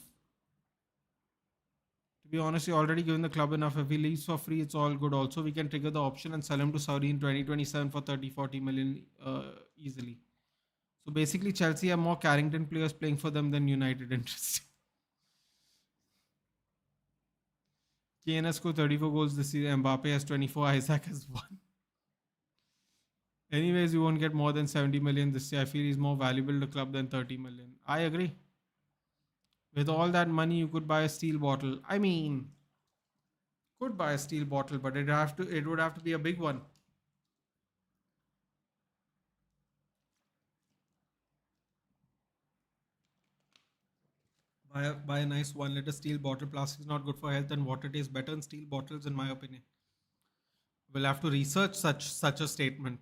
S1: To be honest, you already given the club enough. If he leaves for free, it's all good. Also, we can trigger the option and sell him to Saudi in 2027 for 30-40 million easily. So basically, Chelsea have more Carrington players playing for them than United. Interesting. Kane has scored 34 goals this season. Mbappe has 24. Isaac has 1. Anyways, you won't get more than 70 million this year. I feel he's more valuable to the club than 30 million. I agree. With all that money, you could buy a steel bottle. I mean, could buy a steel bottle, but it would have to be a big one. Buy a nice 1 liter steel bottle. Plastic is not good for health, and water tastes better in steel bottles, in my opinion. We'll have to research such a statement.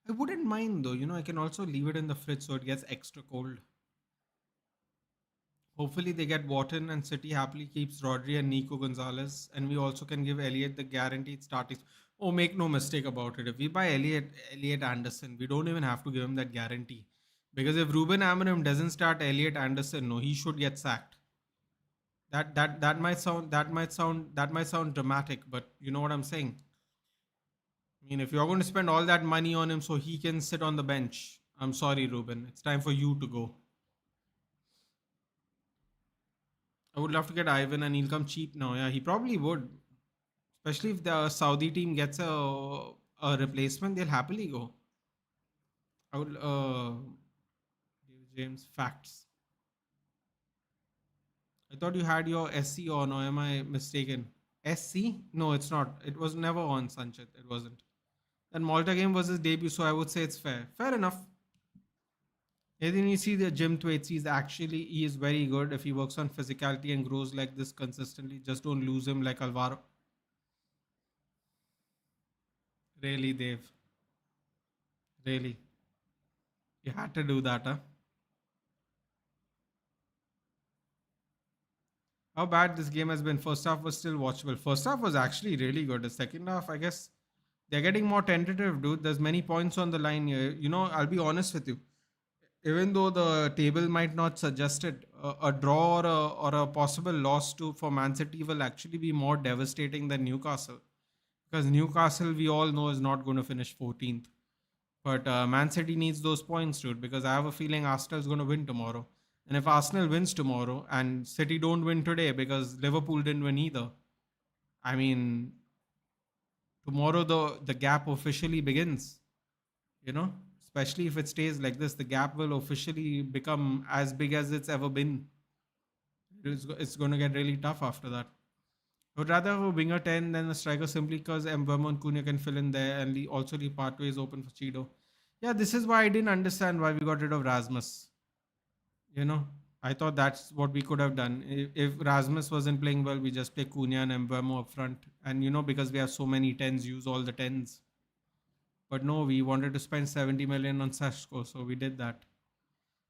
S1: I wouldn't mind though. I can also leave it in the fridge so it gets extra cold. Hopefully they get Wharton and City happily keeps Rodri and Nico Gonzalez, and we also can give Elliot the guaranteed starting. Oh, make no mistake about it. If we buy Elliot Anderson, we don't even have to give him that guarantee. Because if Ruben Amorim doesn't start Elliot Anderson, no, he should get sacked. That might sound dramatic, but you know what I'm saying. I mean, if you're going to spend all that money on him so he can sit on the bench, I'm sorry, Ruben. It's time for you to go. I would love to get Ivan and he'll come cheap now. Yeah, he probably would. Especially if the Saudi team gets a replacement, they'll happily go. I would James facts. I thought you had your SC on, or am I mistaken? SC? No, it's not. It was never on, Sanchit. It wasn't. That Malta game was his debut, so I would say it's fair. Fair enough. And then you see the Jim Thwaites, he is very good if he works on physicality and grows like this consistently. Just don't lose him like Alvaro. Really, Dave. Really. You had to do that, huh? How bad this game has been. First half was still watchable. First half was actually really good. The second half, I guess, they're getting more tentative, dude. There's many points on the line here. I'll be honest with you. Even though the table might not suggest it, a draw or a possible loss for Man City will actually be more devastating than Newcastle. Because Newcastle, we all know, is not going to finish 14th. But Man City needs those points, dude, because I have a feeling Arsenal is going to win tomorrow. And if Arsenal wins tomorrow and City don't win today because Liverpool didn't win either, I mean, tomorrow the gap officially begins. Especially if it stays like this, the gap will officially become as big as it's ever been. It's going to get really tough after that. I would rather have a winger 10 than a striker simply because mbeumo and Cunha can fill in there and also the pathway is open for Cheeto. Yeah, this is why I didn't understand why we got rid of Rasmus. I thought that's what we could have done. If Rasmus wasn't playing well, we just play Cunha and mbeumo up front. And because we have so many 10s, use all the 10s. But no, we wanted to spend 70 million on Sesko, so we did that.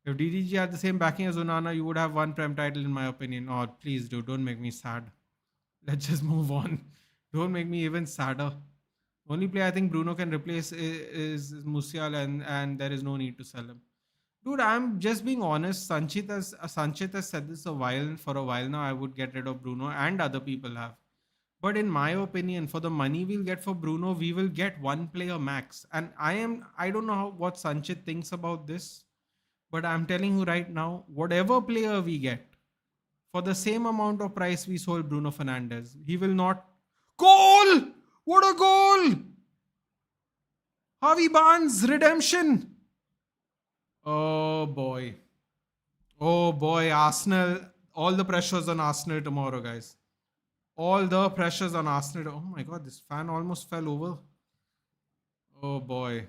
S1: If DDG had the same backing as Onana, you would have one Prem title, in my opinion. Oh, please, dude, don't make me sad. Let's just move on. Don't make me even sadder. Only player I think Bruno can replace is Musiala, and there is no need to sell him. Dude, I'm just being honest. Sanchit has said this for a while now. I would get rid of Bruno, and other people have. But in my opinion, for the money we'll get for Bruno, we will get one player max. And I don't know what Sanchit thinks about this, but I'm telling you right now, whatever player we get for the same amount of price we sold Bruno Fernandes, he will not. Goal! What a goal! Harvey Barnes redemption. Oh boy. Oh boy, Arsenal. All the pressures on Arsenal tomorrow, guys. All the pressures on Arsenal. Oh my god, this fan almost fell over. Oh boy.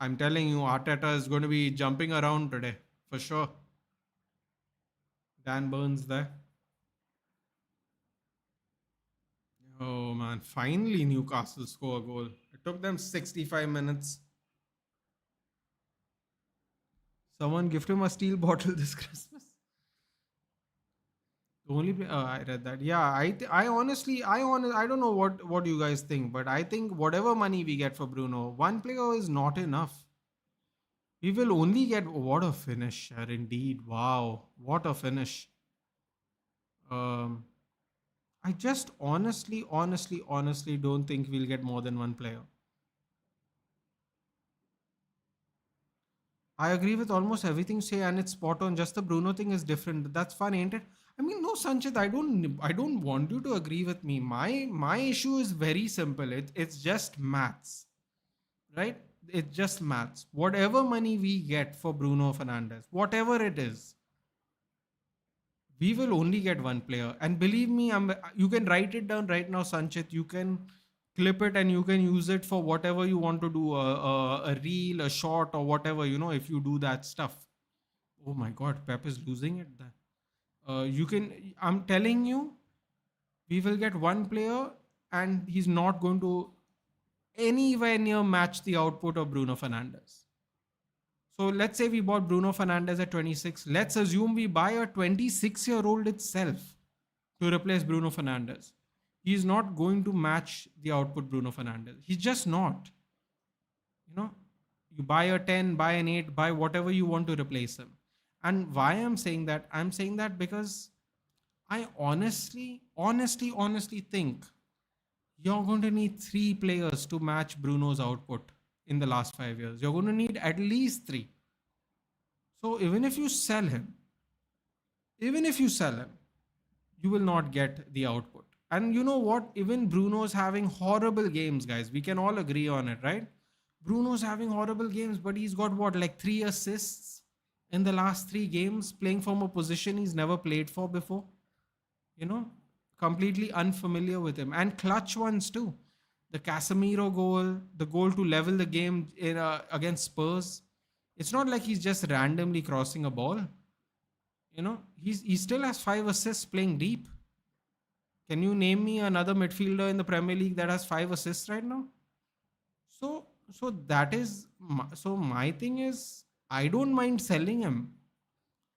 S1: I'm telling you, Arteta is going to be jumping around today for sure. Dan Burns there. Oh man, finally Newcastle score a goal. It took them 65 minutes. Someone gift him a steel bottle this Christmas. The only I read that. Yeah, I don't know what you guys think, but I think whatever money we get for Bruno, one player is not enough. We will only get what a finisher indeed. Wow, what a finish. Um, I just honestly don't think we'll get more than one player. I agree with almost everything you say, and it's spot on. Just the Bruno thing is different. That's fun, ain't it? I mean, no, Sanchit, I don't want you to agree with me. My issue is very simple. It's just maths, right? It's just maths. Whatever money we get for Bruno Fernandes, whatever it is, we will only get one player. And believe me, you can write it down right now, Sanchit. You can clip it and you can use it for whatever you want to do, a reel, a short, or whatever, if you do that stuff. Oh my god, Pep is losing it there. I'm telling you, we will get one player and he's not going to anywhere near match the output of Bruno Fernandes. So let's say we bought Bruno Fernandes at 26. Let's assume we buy a 26-year-old itself to replace Bruno Fernandes. He's not going to match the output Bruno Fernandes. He's just not. You know, you buy a 10, buy an 8, buy whatever you want to replace him. And why I'm saying that? I'm saying that because I honestly think you're going to need three players to match Bruno's output in the last 5 years. You're going to need at least three. So even if you sell him, you will not get the output. And you know what? Even Bruno's having horrible games, guys. We can all agree on it, right? Bruno's having horrible games, but he's got what, like 3 assists in the last 3 games, playing from a position he's never played for before. You know, completely unfamiliar with him. And clutch ones too. The Casemiro goal, the goal to level the game against Spurs. It's not like he's just randomly crossing a ball. He still has 5 assists playing deep. Can you name me another midfielder in the Premier League that has 5 assists right now? So that is so my thing is I don't mind selling him,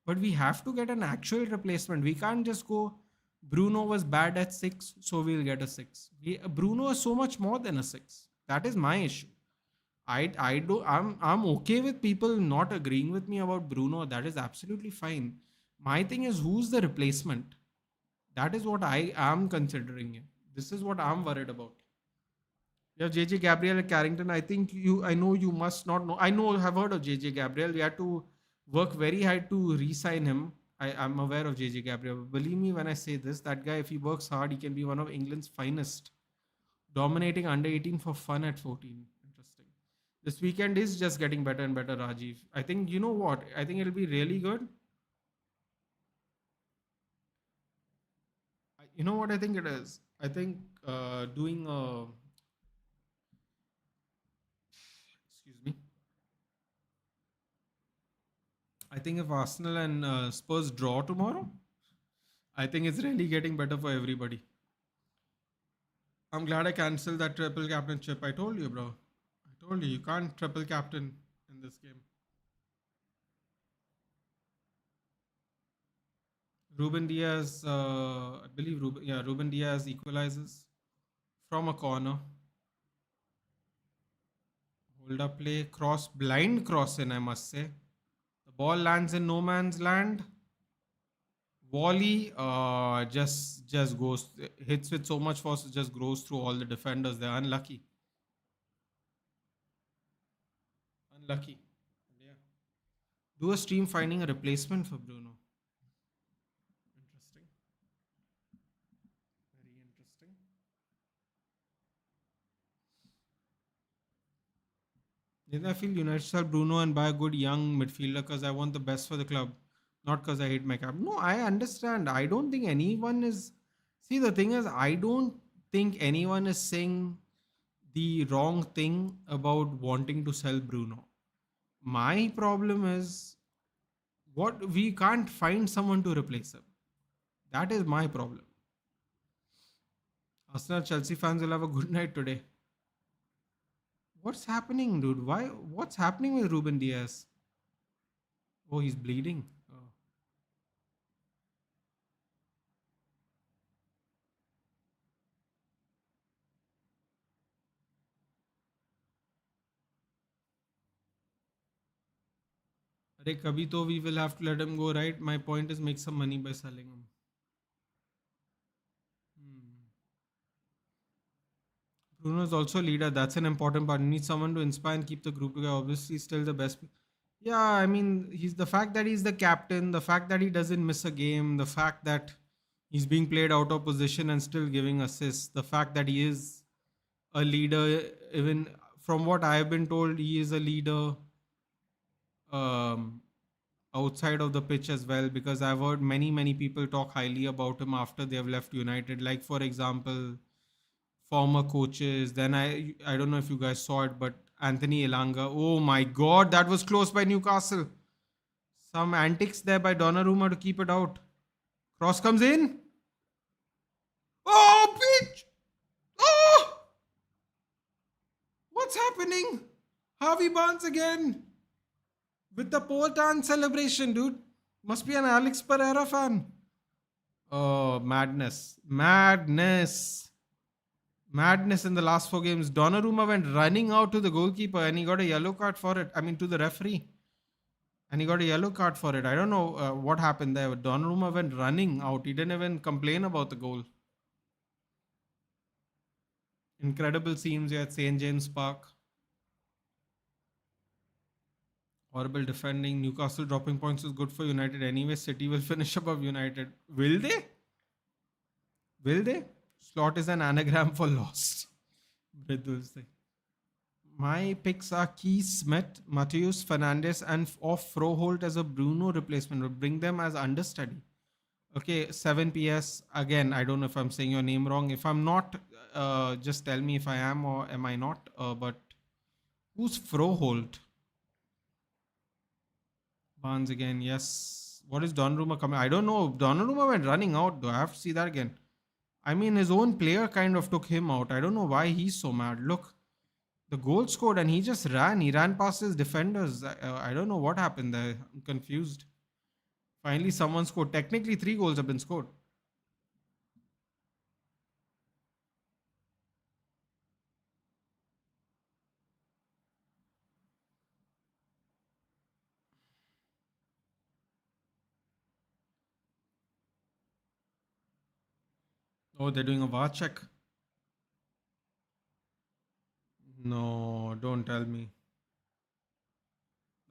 S1: but we have to get an actual replacement. We can't just go. Bruno was bad at 6, so we'll get a 6. Bruno is so much more than a 6. That is my issue. I'm okay with people not agreeing with me about Bruno. That is absolutely fine. My thing is who's the replacement? That is what I am considering. This is what I'm worried about. You have JJ Gabriel at Carrington. I know you must not know. I know, have heard of JJ Gabriel. We had to work very hard to re-sign him. I'm aware of JJ Gabriel. Believe me when I say this, that guy, if he works hard, he can be one of England's finest. Dominating under 18 for fun at 14. Interesting. This weekend is just getting better and better, Rajiv. I think, you know what? I think it'll be really good. You know what I think it is? I think doing a. Excuse me. I think if Arsenal and Spurs draw tomorrow, I think it's really getting better for everybody. I'm glad I cancelled that triple captainship. I told you, bro. I told you can't triple captain in this game. Ruben Diaz, I believe Ruben Diaz equalizes from a corner. Hold up play, cross, blind cross in, I must say. The ball lands in no man's land. Volley just goes, hits with so much force, it just goes through all the defenders. They're unlucky. Unlucky. Yeah. Do a stream finding a replacement for Bruno. Interesting. Very interesting. Then I feel United sell Bruno and buy a good young midfielder because I want the best for the club, not because I hate my cap. No, I understand. I don't think anyone is. See, the thing is, I don't think anyone is saying the wrong thing about wanting to sell Bruno. My problem is what we can't find someone to replace him. That is my problem. Arsenal Chelsea fans will have a good night today. What's happening, dude? Why? What's happening with Ruben Diaz? Oh, he's bleeding. Oh. Arey, kabhi to we will have to let him go, right? My point is make some money by selling him. Hmm. Bruno is also a leader. That's an important part. You need someone to inspire and keep the group together. Obviously, he's still the best. Yeah, I mean, he's the fact that he's the captain, the fact that he doesn't miss a game, the fact that he's being played out of position and still giving assists, the fact that he is a leader, even from what I've been told, he is a leader um, outside of the pitch as well. Because I've heard many people talk highly about him after they have left United. Like for example, former coaches. Then I don't know if you guys saw it, but Anthony Elanga. Oh my God, that was close by Newcastle. Some antics there by Donnarumma to keep it out. Cross comes in. Oh, pitch! Oh, what's happening? Harvey Barnes again with the Portan celebration, dude. Must be an Alex Pereira fan. Oh, madness. Madness. Madness in the last four games. Donnarumma went running out to the goalkeeper and he got a yellow card for it. I mean, to the referee. And he got a yellow card for it. I don't know what happened there. Donnarumma went running out. He didn't even complain about the goal. Incredible scenes here at St. James Park. Horrible defending. Newcastle dropping points is good for United anyway. City will finish above United. Will they? Will they? Slot is an anagram for lost. Bridul's thing. My picks are Keith Smith, Matheus Fernandes, and of Froholt as a Bruno replacement. Would bring them as understudy. Okay, 7 PS. Again, I don't know if I'm saying your name wrong. If I'm not, just tell me if I am or am I not. But who's Froholt? Barnes again, yes. What is Donnarumma coming? I don't know. Donnarumma went running out. Do I have to see that again? I mean, his own player kind of took him out. I don't know why he's so mad. Look, the goal scored and he just ran. He ran past his defenders. I don't know what happened there. I'm confused. Finally, someone scored. Technically, 3 goals have been scored. Oh, they're doing a VAR check. No, don't tell me.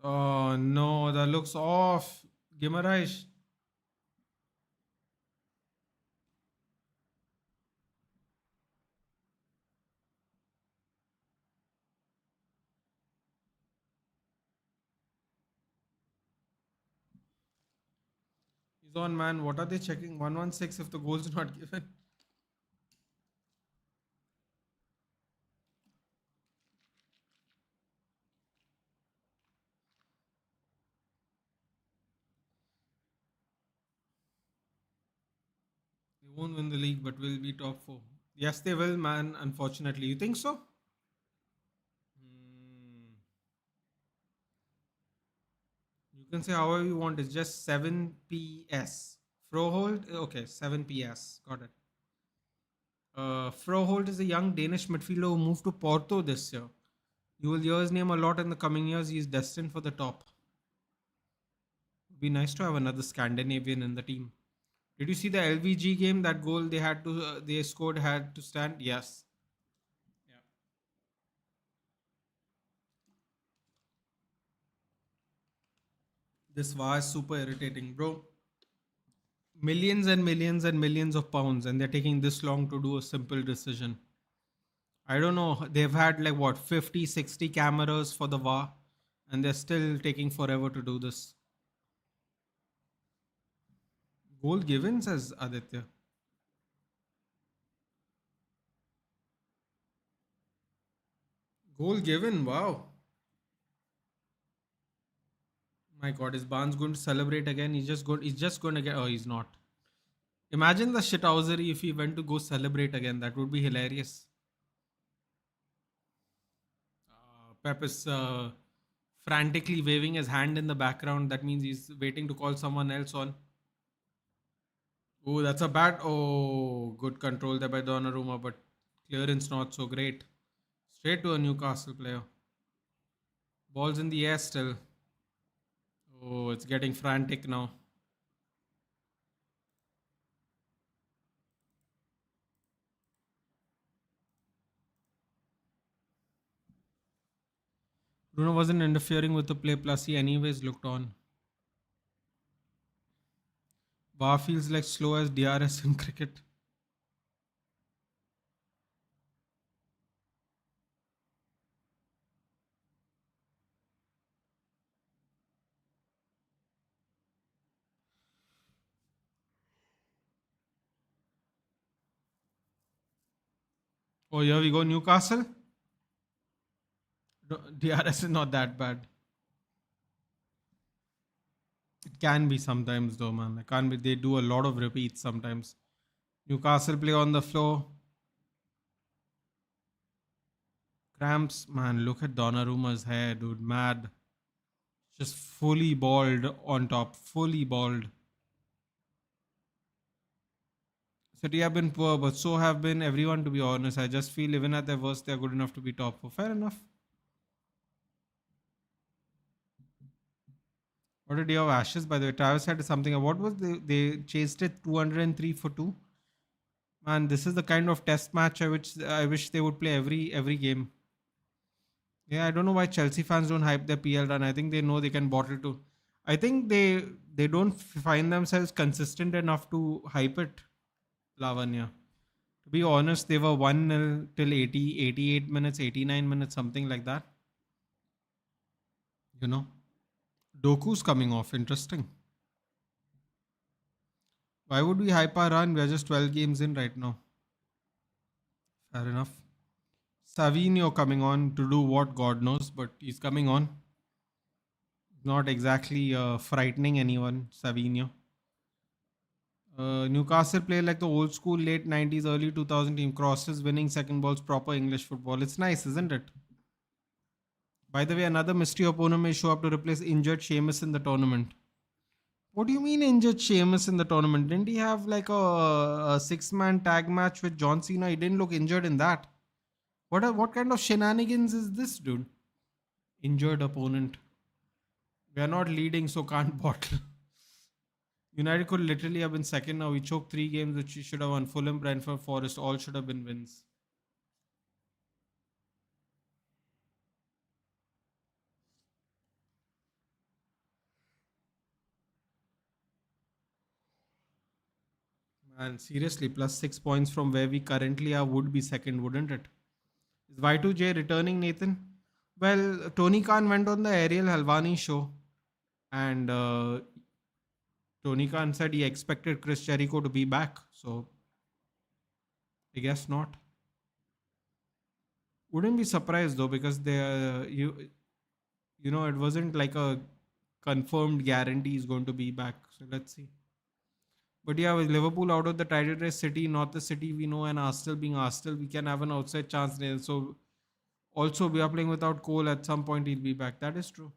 S1: Oh no, that looks off. Gimarais. He's on, man. What are they checking? 116 if the goal's not given. They won't win the league, but will be top four. Yes, they will, man. Unfortunately, you think so? Hmm. You can say however you want. It's just 7 PS. Froholt, okay, 7 PS. Got it. Froholt is a young Danish midfielder who moved to Porto this year. You will hear his name a lot in the coming years. He's destined for the top. Would be nice to have another Scandinavian in the team. Did you see the LVG game? That goal they had to they scored had to stand. Yes. Yeah. This VAR is super irritating, bro. Millions and millions and millions of pounds, and they're taking this long to do a simple decision. I don't know. They've had like what 50, 60 cameras for the VAR, and they're still taking forever to do this. Goal given, says Aditya. Goal given. Wow. My God, is Barnes going to celebrate again? He's just going. He's just going to get. Oh, he's not. Imagine the shithousery if he went to go celebrate again. That would be hilarious. Pep is frantically waving his hand in the background. That means he's waiting to call someone else on. Oh, that's a bad. Oh, good control there by Donnarumma, but clearance not so great. Straight to a Newcastle player. Ball's in the air still. Oh, it's getting frantic now. Bruno wasn't interfering with the play, plus he anyways looked on. VAR feels like slow as DRS in cricket. Oh, here we go, Newcastle. DRS is not that bad. It can be sometimes though, man. It can't be. They do a lot of repeats sometimes. Newcastle play on the floor. Cramps, man. Look at Donnarumma's hair, dude. Mad. Just fully bald on top. Fully bald. City have been poor, but so have been everyone, to be honest. I just feel even at their worst, they're good enough to be top four. Fair enough. What did you have Ashes, by the way? Travis said something. What was they chased it 203 for 2? Man, this is the kind of test match I wish they would play every game. Yeah, I don't know why Chelsea fans don't hype their PL run. I think they know they can bottle too. I think they don't find themselves consistent enough to hype it, Lavanya. To be honest, they were 1-0 till 80, 88 minutes, 89 minutes, something like that. You know, Doku's coming off. Interesting. Why would we hype our run? We are just 12 games in right now. Fair enough. Savinho coming on to do what God knows, but he's coming on. Not exactly frightening anyone, Savinho. Newcastle play like the old school late 90s, early 2000 team. Crosses, winning second balls, proper English football. It's nice, isn't it? By the way, another mystery opponent may show up to replace injured Sheamus in the tournament. What do you mean injured Sheamus in the tournament? Didn't he have like a six-man tag match with John Cena? He didn't look injured in that. What kind of shenanigans is this, dude? Injured opponent. We are not leading, so can't bottle. United could literally have been second now. We choked 3 games which we should have won. Fulham, Brentford, Forest, all should have been wins. And seriously, plus 6 points from where we currently are would be second, wouldn't it? Is Y2J returning, Nathan? Well, Tony Khan went on the Ariel Halvani show, and Tony Khan said he expected Chris Jericho to be back. So I guess not. Wouldn't be surprised though, because you know it wasn't like a confirmed guarantee he's going to be back. So let's see. But yeah, with Liverpool out of the title race, City not the City we know, and Arsenal being Arsenal, we can have an outside chance there. So also we are playing without Cole. At some point he'll be back. That is true.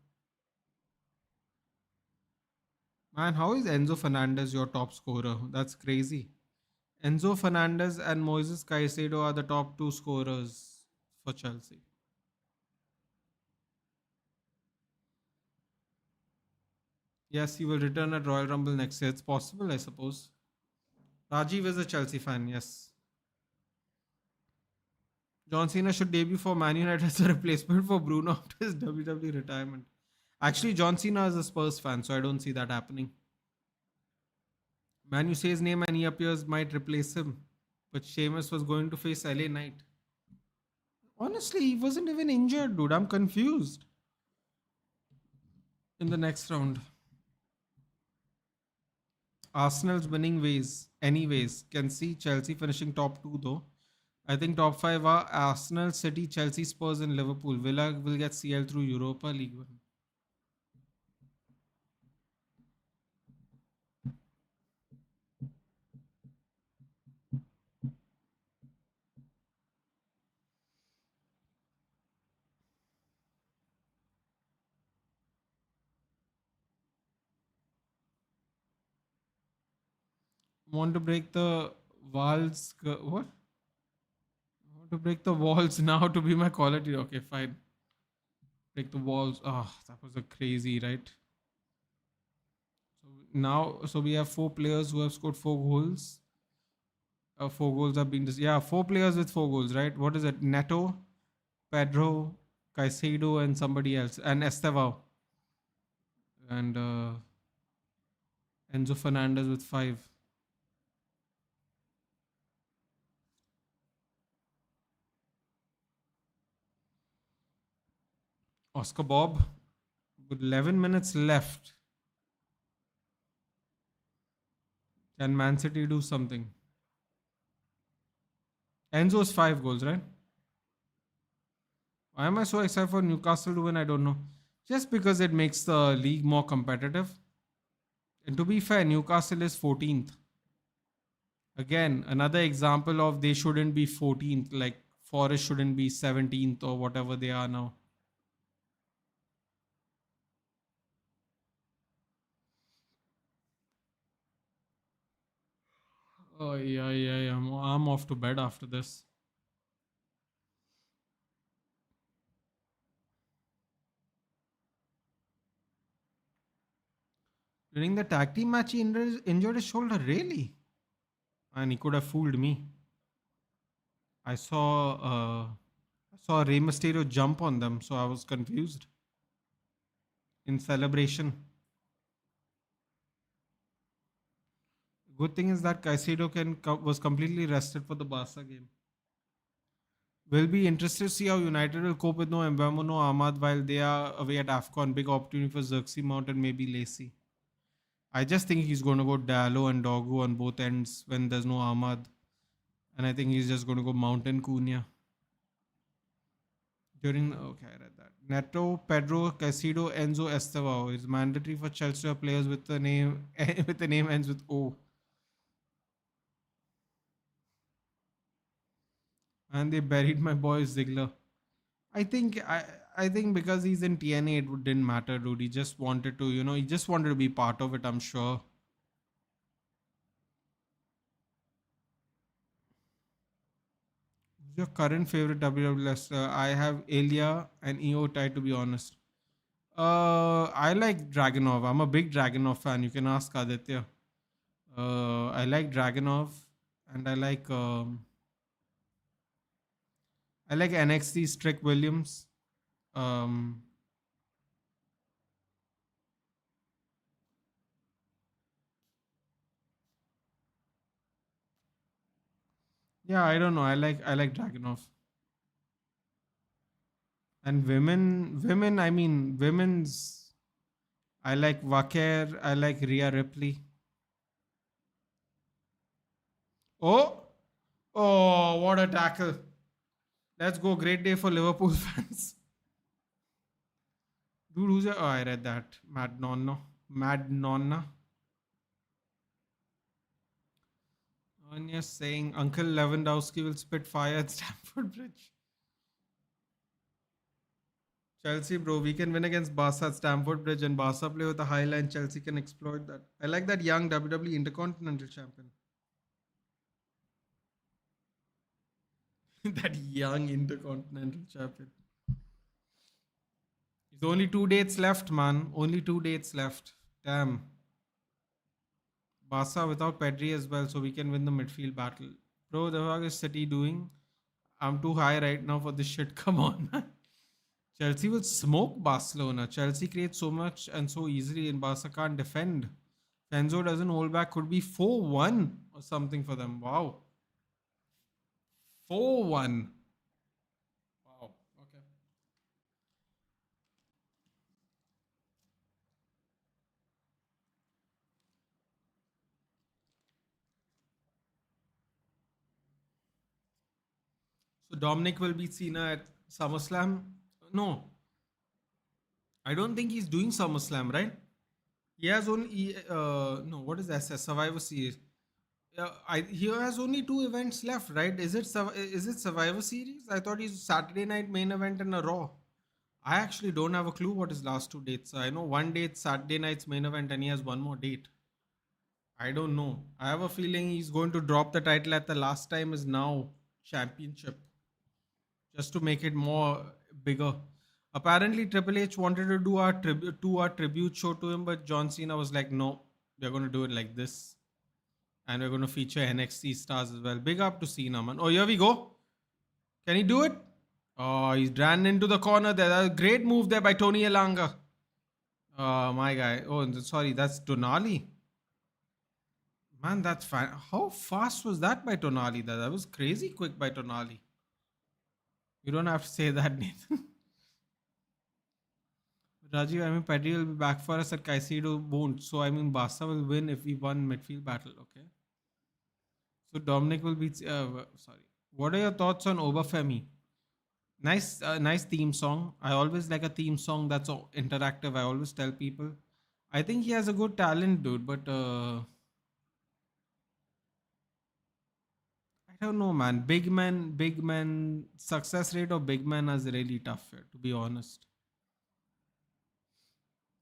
S1: Man, how is Enzo Fernandez your top scorer? That's crazy. Enzo Fernandez and Moises Caicedo are the top two scorers for Chelsea. Yes, he will return at Royal Rumble next year. It's possible, I suppose. Rajiv is a Chelsea fan, yes. John Cena should debut for Man United as a replacement for Bruno after his WWE retirement. Actually, John Cena is a Spurs fan, so I don't see that happening. Man, you say his name and he appears might replace him. But Sheamus was going to face LA Knight. Honestly, he wasn't even injured, dude. I'm confused. In the next round, Arsenal's winning ways, anyways, can see Chelsea finishing top two though. I think top five are Arsenal, City, Chelsea, Spurs, and Liverpool. Villa will get CL through Europa League win. Want to break the walls? What? Want to break the walls now to be my quality? Okay, fine. Break the walls. Oh, that was a crazy, right? So now, so we have four players who have scored four goals. Four goals have been yeah, four players with four goals, right? What is it? Neto, Pedro, Caicedo, and somebody else, and Estevao, and Enzo Fernandez with five. Oscar Bob with 11 minutes left. Can Man City do something? Enzo's five goals, right? Why am I so excited for Newcastle to win? I don't know. Just because it makes the league more competitive. And to be fair, Newcastle is 14th. Again, another example of they shouldn't be 14th, like Forest shouldn't be 17th or whatever they are now. Oh, yeah, yeah, yeah. I'm off to bed after this. During the tag team match, he injured his shoulder, really? And he could have fooled me. I saw Rey Mysterio jump on them, so I was confused. In celebration. Good thing is that Caicedo was completely rested for the Barca game. Will be interested to see how United will cope with no Mbeumo, no Ahmad while they are away at AFCON. Big opportunity for Xerxes Mount and maybe Lacey. I just think he's going to go Dallo and Dogu on both ends when there's no Ahmad. And I think he's just going to go Mount and Cunha. Okay, I read that. Neto, Pedro, Casido, Enzo, Estevao. It's mandatory for Chelsea to have players with the name with the name ends with O. And they buried my boy Ziggler. I think I think because he's in TNA, didn't matter, dude. He just wanted to, he just wanted to be part of it. I'm sure. Who's your current favorite WWE wrestler? I have Elia and Io Tai, to be honest. I like Dragonov. I'm a big Dragonov fan. You can ask Aditya. I like Dragonov, and I like NXT Strick Williams. Um, yeah, I don't know. I like Dragonov. And women. I mean, women's. I like Waker. I like Rhea Ripley. Oh, oh, what a tackle! Let's go. Great day for Liverpool fans. Dude, who's your? Oh, I read that. Mad Nonna. Mad Nonna. Anya saying Uncle Lewandowski will spit fire at Stamford Bridge. Chelsea, bro, we can win against Barca at Stamford Bridge, and Barca play with a high line. Chelsea can exploit that. I like that young WWE Intercontinental Champion. That young Intercontinental Champion. There's only two dates left, man. Only two dates left. Damn. Barca without Pedri as well, so we can win the midfield battle. Bro, the fuck is City doing? I'm too high right now for this shit. Come on, man. Chelsea will smoke Barcelona. Chelsea creates so much and so easily, and Barca can't defend. Fenzo doesn't hold back. Could be 4-1 or something for them. Wow. 4-1. Wow. Okay. So Dominic will beat Cena at SummerSlam. No, I don't think he's doing SummerSlam, right? He has only no. What is SS Survivor Series? He has only two events left, right? Is it Survivor Series? I thought he's Saturday night main event and a Raw. I actually don't have a clue what his last two dates are. I know one date Saturday night's main event and he has one more date. I don't know. I have a feeling he's going to drop the title at the last time is now championship just to make it more bigger. Apparently, Triple H wanted to do our tribute show to him, but John Cena was like, "No, we're going to do it like this, and we're going to feature NXT stars as well." Big up to Cena, man. Oh, here we go. Can he do it? Oh, he's ran into the corner there. That's a great move there by Tony Elanga. My guy. Oh, sorry, that's Tonali. Man, that's fine. How fast was that by Tonali? That was crazy quick by Tonali. You don't have to say that, Nathan. Rajiv, I mean, Pedri will be back for us at Caicedo won't. So, I mean, Barca will win if we won midfield battle. Okay. So, Dominic will be. Sorry. What are your thoughts on Obafemi? Nice theme song. I always like a theme song that's interactive. I always tell people. I think he has a good talent, dude, but I don't know, man. Big man, success rate of big man is really tough here, to be honest.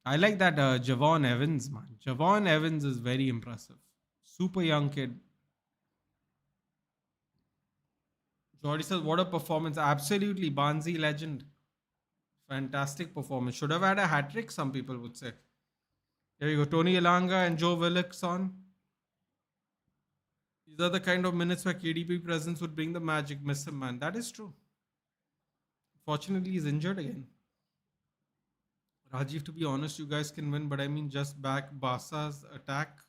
S1: I like that Javon Evans, man. Javon Evans is very impressive. Super young kid. Jordy says, what a performance. Absolutely. Barnsley legend. Fantastic performance. Should have had a hat trick, some people would say. There you go. Tony Elanga and Joe Willock's on. These are the kind of minutes where KDB presence would bring the magic. Miss him, man. That is true. Fortunately, he's injured again. Rajiv, to be honest, you guys can win, but I mean, just back Barca's attack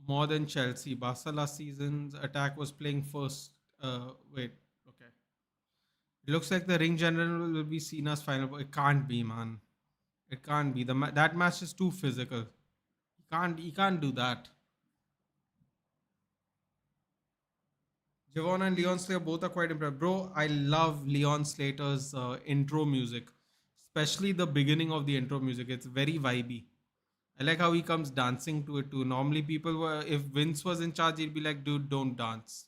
S1: more than Chelsea. Barca last season's attack was playing first. Wait, okay. It looks like the ring general will be Cena's final. It can't be, man. It can't be. That match is too physical. He can't do that. Javon and Leon Slater both are quite impressive. Bro, I love Leon Slater's intro music, especially the beginning of the intro music. It's very vibey. I like how he comes dancing to it too. Normally, people were, if Vince was in charge, he'd be like, dude, don't dance.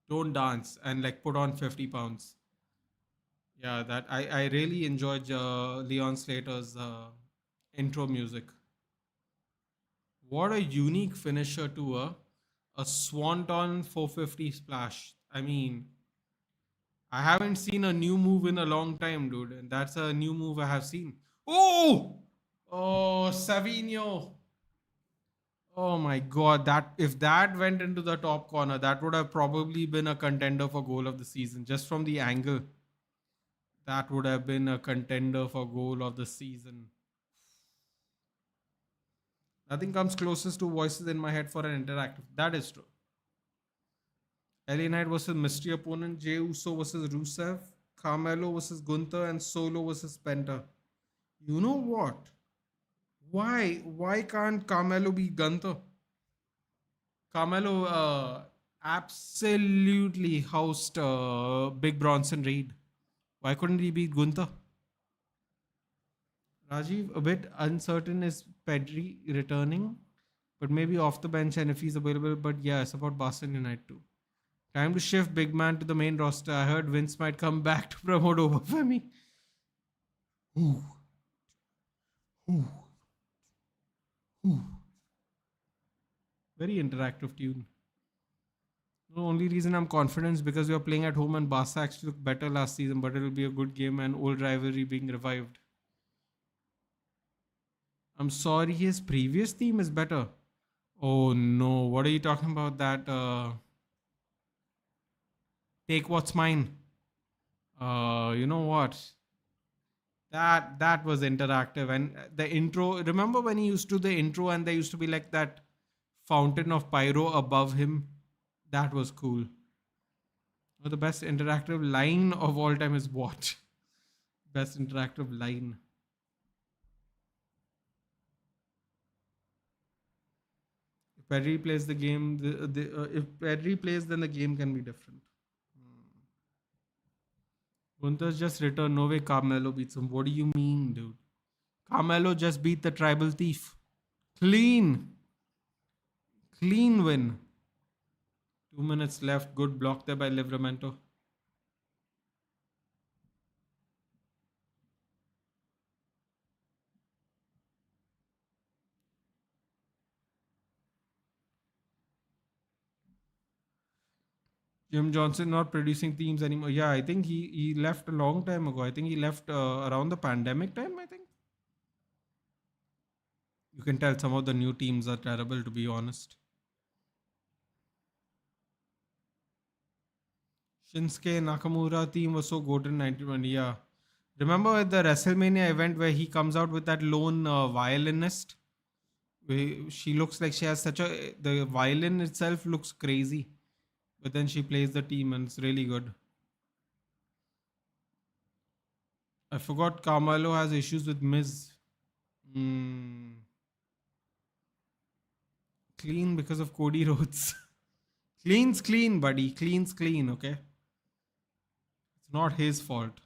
S1: Don't dance and like put on 50 pounds. Yeah, that I really enjoyed Leon Slater's intro music. What a unique finisher to a Swanton 450 splash. I mean, I haven't seen a new move in a long time, dude. And that's a new move I have seen. Oh! Oh, Savinho. Oh my god, that if that went into the top corner, that would have probably been a contender for goal of the season. Just from the angle, that would have been a contender for goal of the season. Nothing comes closest to voices in my head for an interactive. That is true. LA Knight versus mystery opponent, Jey Uso versus Rusev, Carmelo versus Gunther, and Solo versus Penta. You know what? Why? Why can't Carmelo be Gunther? Carmelo absolutely housed Big Bronson Reed. Why couldn't he be Gunther? Rajiv, a bit uncertain is Pedri returning, but maybe off the bench and if he's available. But yeah, it's about Boston United too. Time to shift big man to the main roster. I heard Vince might come back to promote Obafemi. Ooh. Ooh. Ooh. Very interactive tune. The only reason I'm confident is because we are playing at home and Barca actually looked better last season, but it'll be a good game and old rivalry being revived. I'm sorry, his previous theme is better. Oh no, what are you talking about? That take what's mine. You know what? That was interactive, and the intro. Remember when he used to do the intro, and there used to be like that fountain of pyro above him. That was cool. Oh, the best interactive line of all time is what? Best interactive line. If Pedri plays the game, if Pedri plays, then the game can be different. Gunther's just returned. No way Carmelo beats him. What do you mean, dude? Carmelo just beat the tribal thief. Clean. Clean win. 2 minutes left. Good block there by Livramento. Jim Johnson not producing themes anymore. Yeah, I think he left a long time ago. I think he left around the pandemic time, I think. You can tell some of the new teams are terrible, to be honest. Shinsuke Nakamura team was so good in 1920. Yeah. Remember at the WrestleMania event where he comes out with that lone violinist? She looks like she has such a. The violin itself looks crazy. But then she plays the team and it's really good. I forgot Carmelo has issues with Miz. Hmm. Clean because of Cody Rhodes. Clean's clean, buddy. Clean's clean, okay? It's not his fault.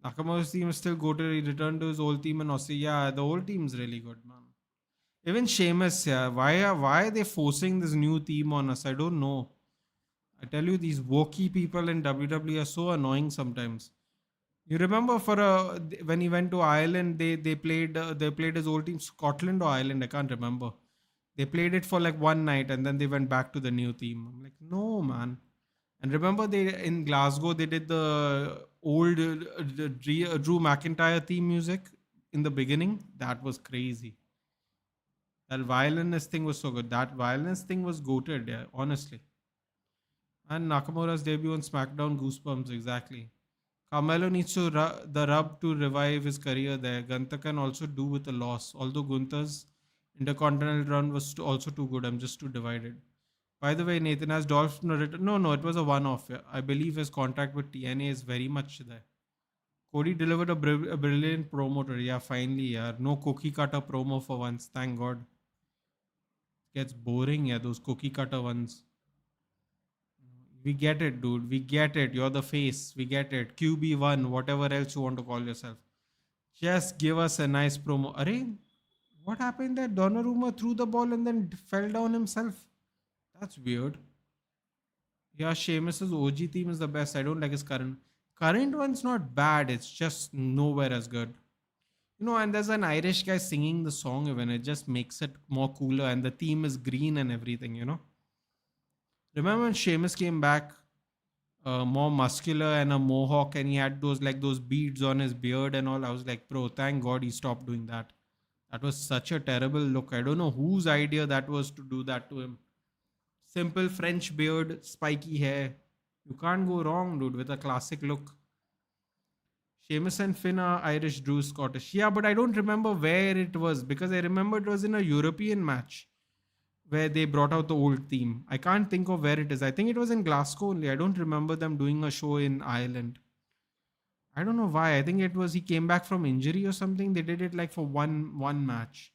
S1: Nakamura's team is still good. He returned to his old team in Australia. Yeah, the old team's really good, man. Even Sheamus, yeah. Why are they forcing this new team on us? I don't know. I tell you, these wokey people in WWE are so annoying sometimes. You remember when he went to Ireland, they played his old team, Scotland or Ireland, I can't remember. They played it for like one night and then they went back to the new team. I'm like, no, man. And remember, they in Glasgow they did the old Drew McIntyre theme music in the beginning. That was crazy. That violinist thing was so good. That violinist thing was goated, yeah, honestly. And Nakamura's debut on SmackDown, goosebumps, exactly. Carmelo needs the rub to revive his career there. Gunther can also do with a loss. Although Gunther's Intercontinental run was also too good. I'm just too divided. By the way, Nathan, has Dolph no return? No, it was a one-off. Yeah. I believe his contract with TNA is very much there. Cody delivered a brilliant promoter. Yeah, finally, yeah. No cookie cutter promo for once. Thank God. Gets boring, yeah, those cookie cutter ones. We get it, dude. We get it. You're the face. We get it. QB1, whatever else you want to call yourself. Just give us a nice promo. Arey, what happened there? Donnarumma threw the ball and then fell down himself. That's weird. Yeah, Sheamus's OG theme is the best. I don't like his current. Current one's not bad. It's just nowhere as good. And there's an Irish guy singing the song even. It just makes it more cooler. And the theme is green and everything. Remember when Sheamus came back more muscular and a mohawk and he had those beads on his beard and all? I was like, bro, thank God he stopped doing that. That was such a terrible look. I don't know whose idea that was to do that to him. Simple French beard, spiky hair. You can't go wrong, dude, with a classic look. Seamus and Finn are Irish, Drew Scottish. Yeah, but I don't remember where it was because I remember it was in a European match where they brought out the old theme. I can't think of where it is. I think it was in Glasgow only. I don't remember them doing a show in Ireland. I don't know why. I think it was he came back from injury or something. They did it like for one match.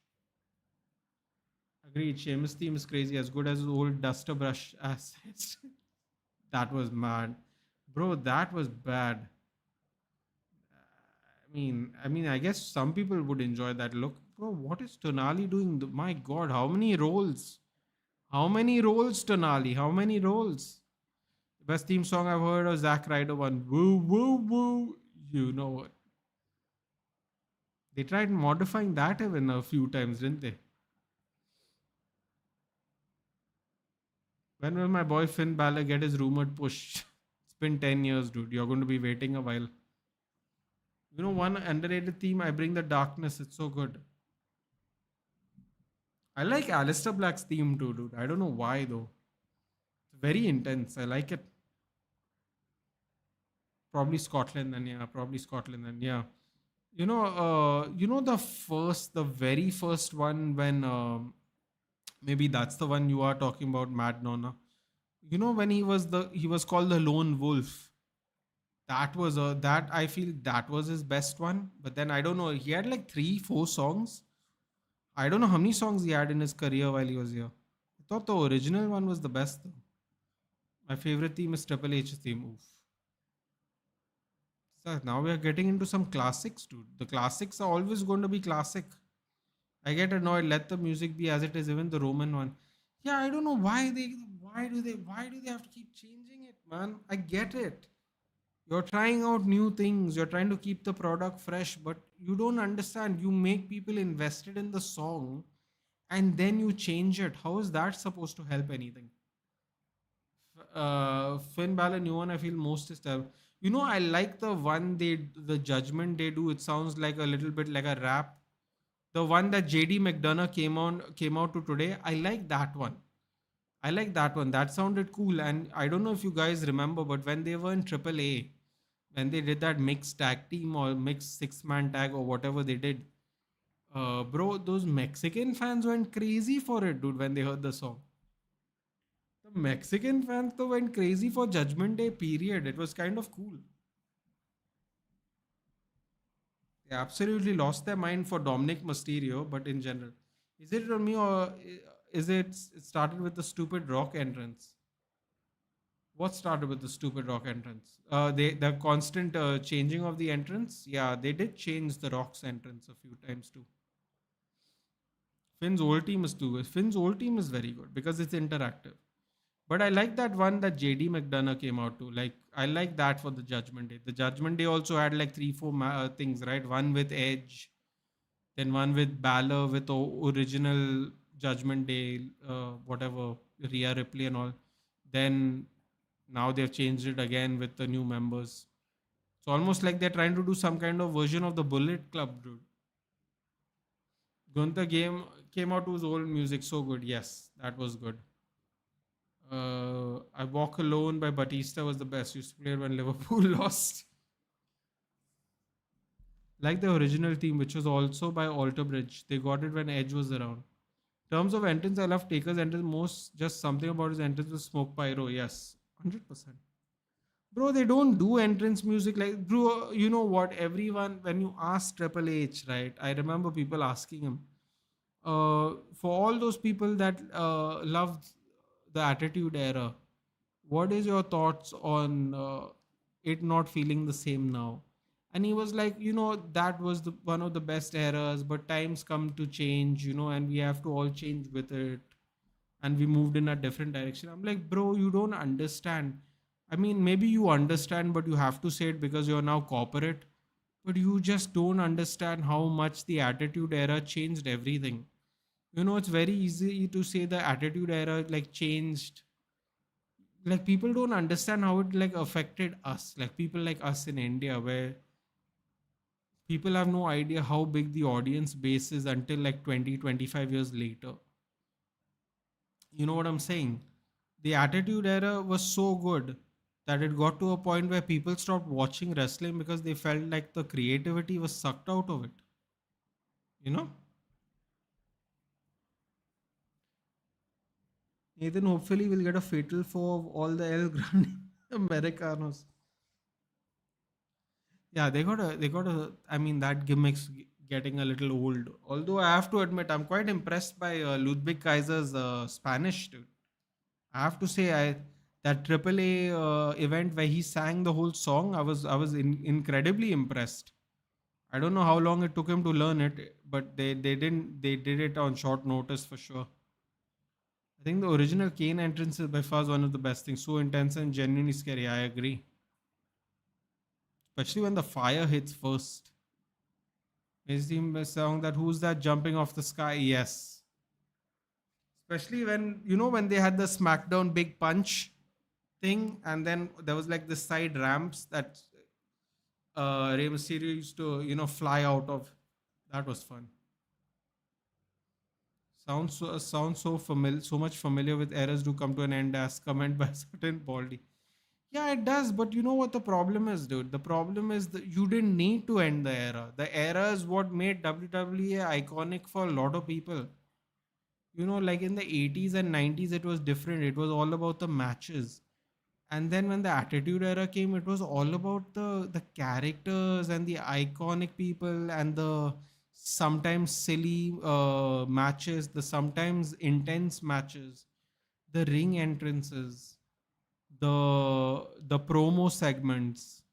S1: Agreed. Seamus theme is crazy. As good as his old duster brush assets. That was mad. Bro, that was bad. I guess some people would enjoy that look. Bro, what is Tonali doing? My God, how many roles? How many roles, Tonali? How many roles? The best theme song I've heard was Zack Ryder one. Woo, woo, woo. You know what? They tried modifying that even a few times, didn't they? When will my boy Finn Balor get his rumored push? It's been 10 years, dude. You're going to be waiting a while. One underrated theme, I Bring the Darkness. It's so good. I like Alistair Black's theme too, dude. I don't know why though. It's very intense. I like it. Probably Scotland then, yeah. Probably Scotland then, yeah. The very first one when maybe that's the one you are talking about, Mad Nonna. When he was called the Lone Wolf. That I feel that was his best one. But then I don't know. He had like 3, 4 songs. I don't know how many songs he had in his career while he was here. I thought the original one was the best though. My favorite theme is Triple H's theme. Oof. So now we are getting into some classics, dude. The classics are always going to be classic. I get annoyed. Let the music be as it is, even the Roman one. Yeah, I don't know why do they have to keep changing it, man? I get it. You're trying out new things. You're trying to keep the product fresh, but you don't understand. You make people invested in the song, and then you change it. How is that supposed to help anything? Finn Balor new one I feel most is terrible. I like the judgment they do. It sounds like a little bit like a rap. The one that JD McDonough came out to today. I like that one. I like that one. That sounded cool. And I don't know if you guys remember, but when they were in AAA, when they did that mixed tag team or mixed 6-man tag or whatever they did, bro, those Mexican fans went crazy for it, dude, when they heard the song. The Mexican fans though went crazy for Judgment Day period. It was kind of cool. They absolutely lost their mind for Dominic Mysterio, but in general, is it on me or is it started with the stupid Rock entrance? What started with the stupid Rock entrance? The constant changing of the entrance. Yeah, they did change the Rock's entrance a few times too. Finn's old team is too good. Finn's old team is very good because it's interactive. But I like that one that JD McDonough came out to. Like, I like that for the Judgment Day. The Judgment Day also had like 3, 4 things, right? One with Edge, then one with Balor with the original Judgment Day, whatever, Rhea Ripley and all. Then now they've changed it again with the new members. It's almost like they're trying to do some kind of version of the Bullet Club, dude. Gunther game came out to his old music so good. Yes, that was good. I Walk Alone by Batista was the best. Used to play it when Liverpool lost. Like the original theme, which was also by Alter Bridge. They got it when Edge was around. In terms of entrance, I love Taker's entrance most. Just something about his entrance with Smoke Pyro. Yes, 100%. Bro, they don't do entrance music like. Bro, you know what? Everyone, when you ask Triple H, right? I remember people asking him. For all those people that loved the Attitude Era, what is your thoughts on it not feeling the same now? And he was like, that was one of the best eras, but times come to change, and we have to all change with it, and we moved in a different direction. I'm like, bro, you don't understand. I mean, maybe you understand, but you have to say it because you're now corporate. But you just don't understand how much the Attitude Era changed everything. It's very easy to say the Attitude Era like changed, like people don't understand how it like affected us, like people like us in India, where people have no idea how big the audience base is until like 20, 25 years later. You know what I'm saying? The Attitude Era was so good that it got to a point where people stopped watching wrestling because they felt like the creativity was sucked out of it, you know. Nathan hopefully will get a fatal four of all the El Grande Americanos. Yeah, they got a. I mean, that gimmick's getting a little old. Although I have to admit, I'm quite impressed by Ludwig Kaiser's Spanish, dude. I have to say, I that AAA event where he sang the whole song, I was incredibly impressed. I don't know how long it took him to learn it, but they did it on short notice for sure. I think the original Kane entrance is by far one of the best things. So intense and genuinely scary. I agree, especially when the fire hits first. Is the song that who's that jumping off the sky? Yes. Especially when when they had the SmackDown big punch thing, and then there was like the side ramps that Rey Mysterio used to fly out of. That was fun. Sounds so familiar, so much familiar with errors do come to an end as comment by certain Baldy. Yeah, it does, but you know what the problem is, dude? The problem is that you didn't need to end the era. The era is what made WWE iconic for a lot of people. You know, like in the 80s and 90s, it was different. It was all about the matches. And then when the Attitude Era came, it was all about the characters and the iconic people and the sometimes silly matches, the sometimes intense matches, the ring entrances, the promo segments.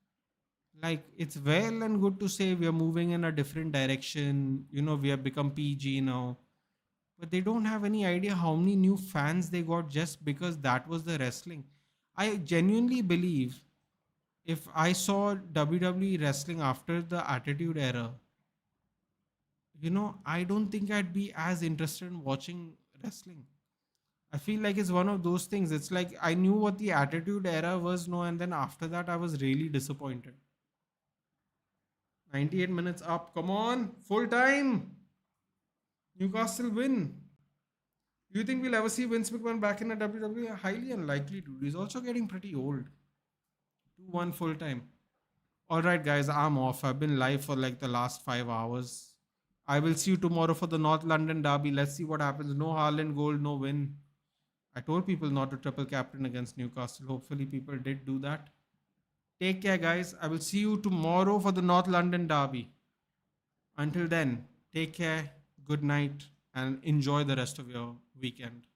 S1: Like it's well and good to say we are moving in a different direction. You know, we have become PG now, but they don't have any idea how many new fans they got just because that was the wrestling. I genuinely believe if I saw WWE wrestling after the Attitude Era, you know, I don't think I'd be as interested in watching wrestling. I feel like it's one of those things. It's like I knew what the Attitude Era was, no, and then after that, I was really disappointed. 98 minutes up. Come on, full time. Newcastle win. Do you think we'll ever see Vince McMahon back in a WWE? Highly unlikely, dude. He's also getting pretty old. 2-1 full time. All right, guys, I'm off. I've been live for like the last 5 hours. I will see you tomorrow for the North London Derby. Let's see what happens. No Haaland goal, no win. I told people not to triple captain against Newcastle. Hopefully, people did do that. Take care, guys. I will see you tomorrow for the North London Derby. Until then, take care, good night, and enjoy the rest of your weekend.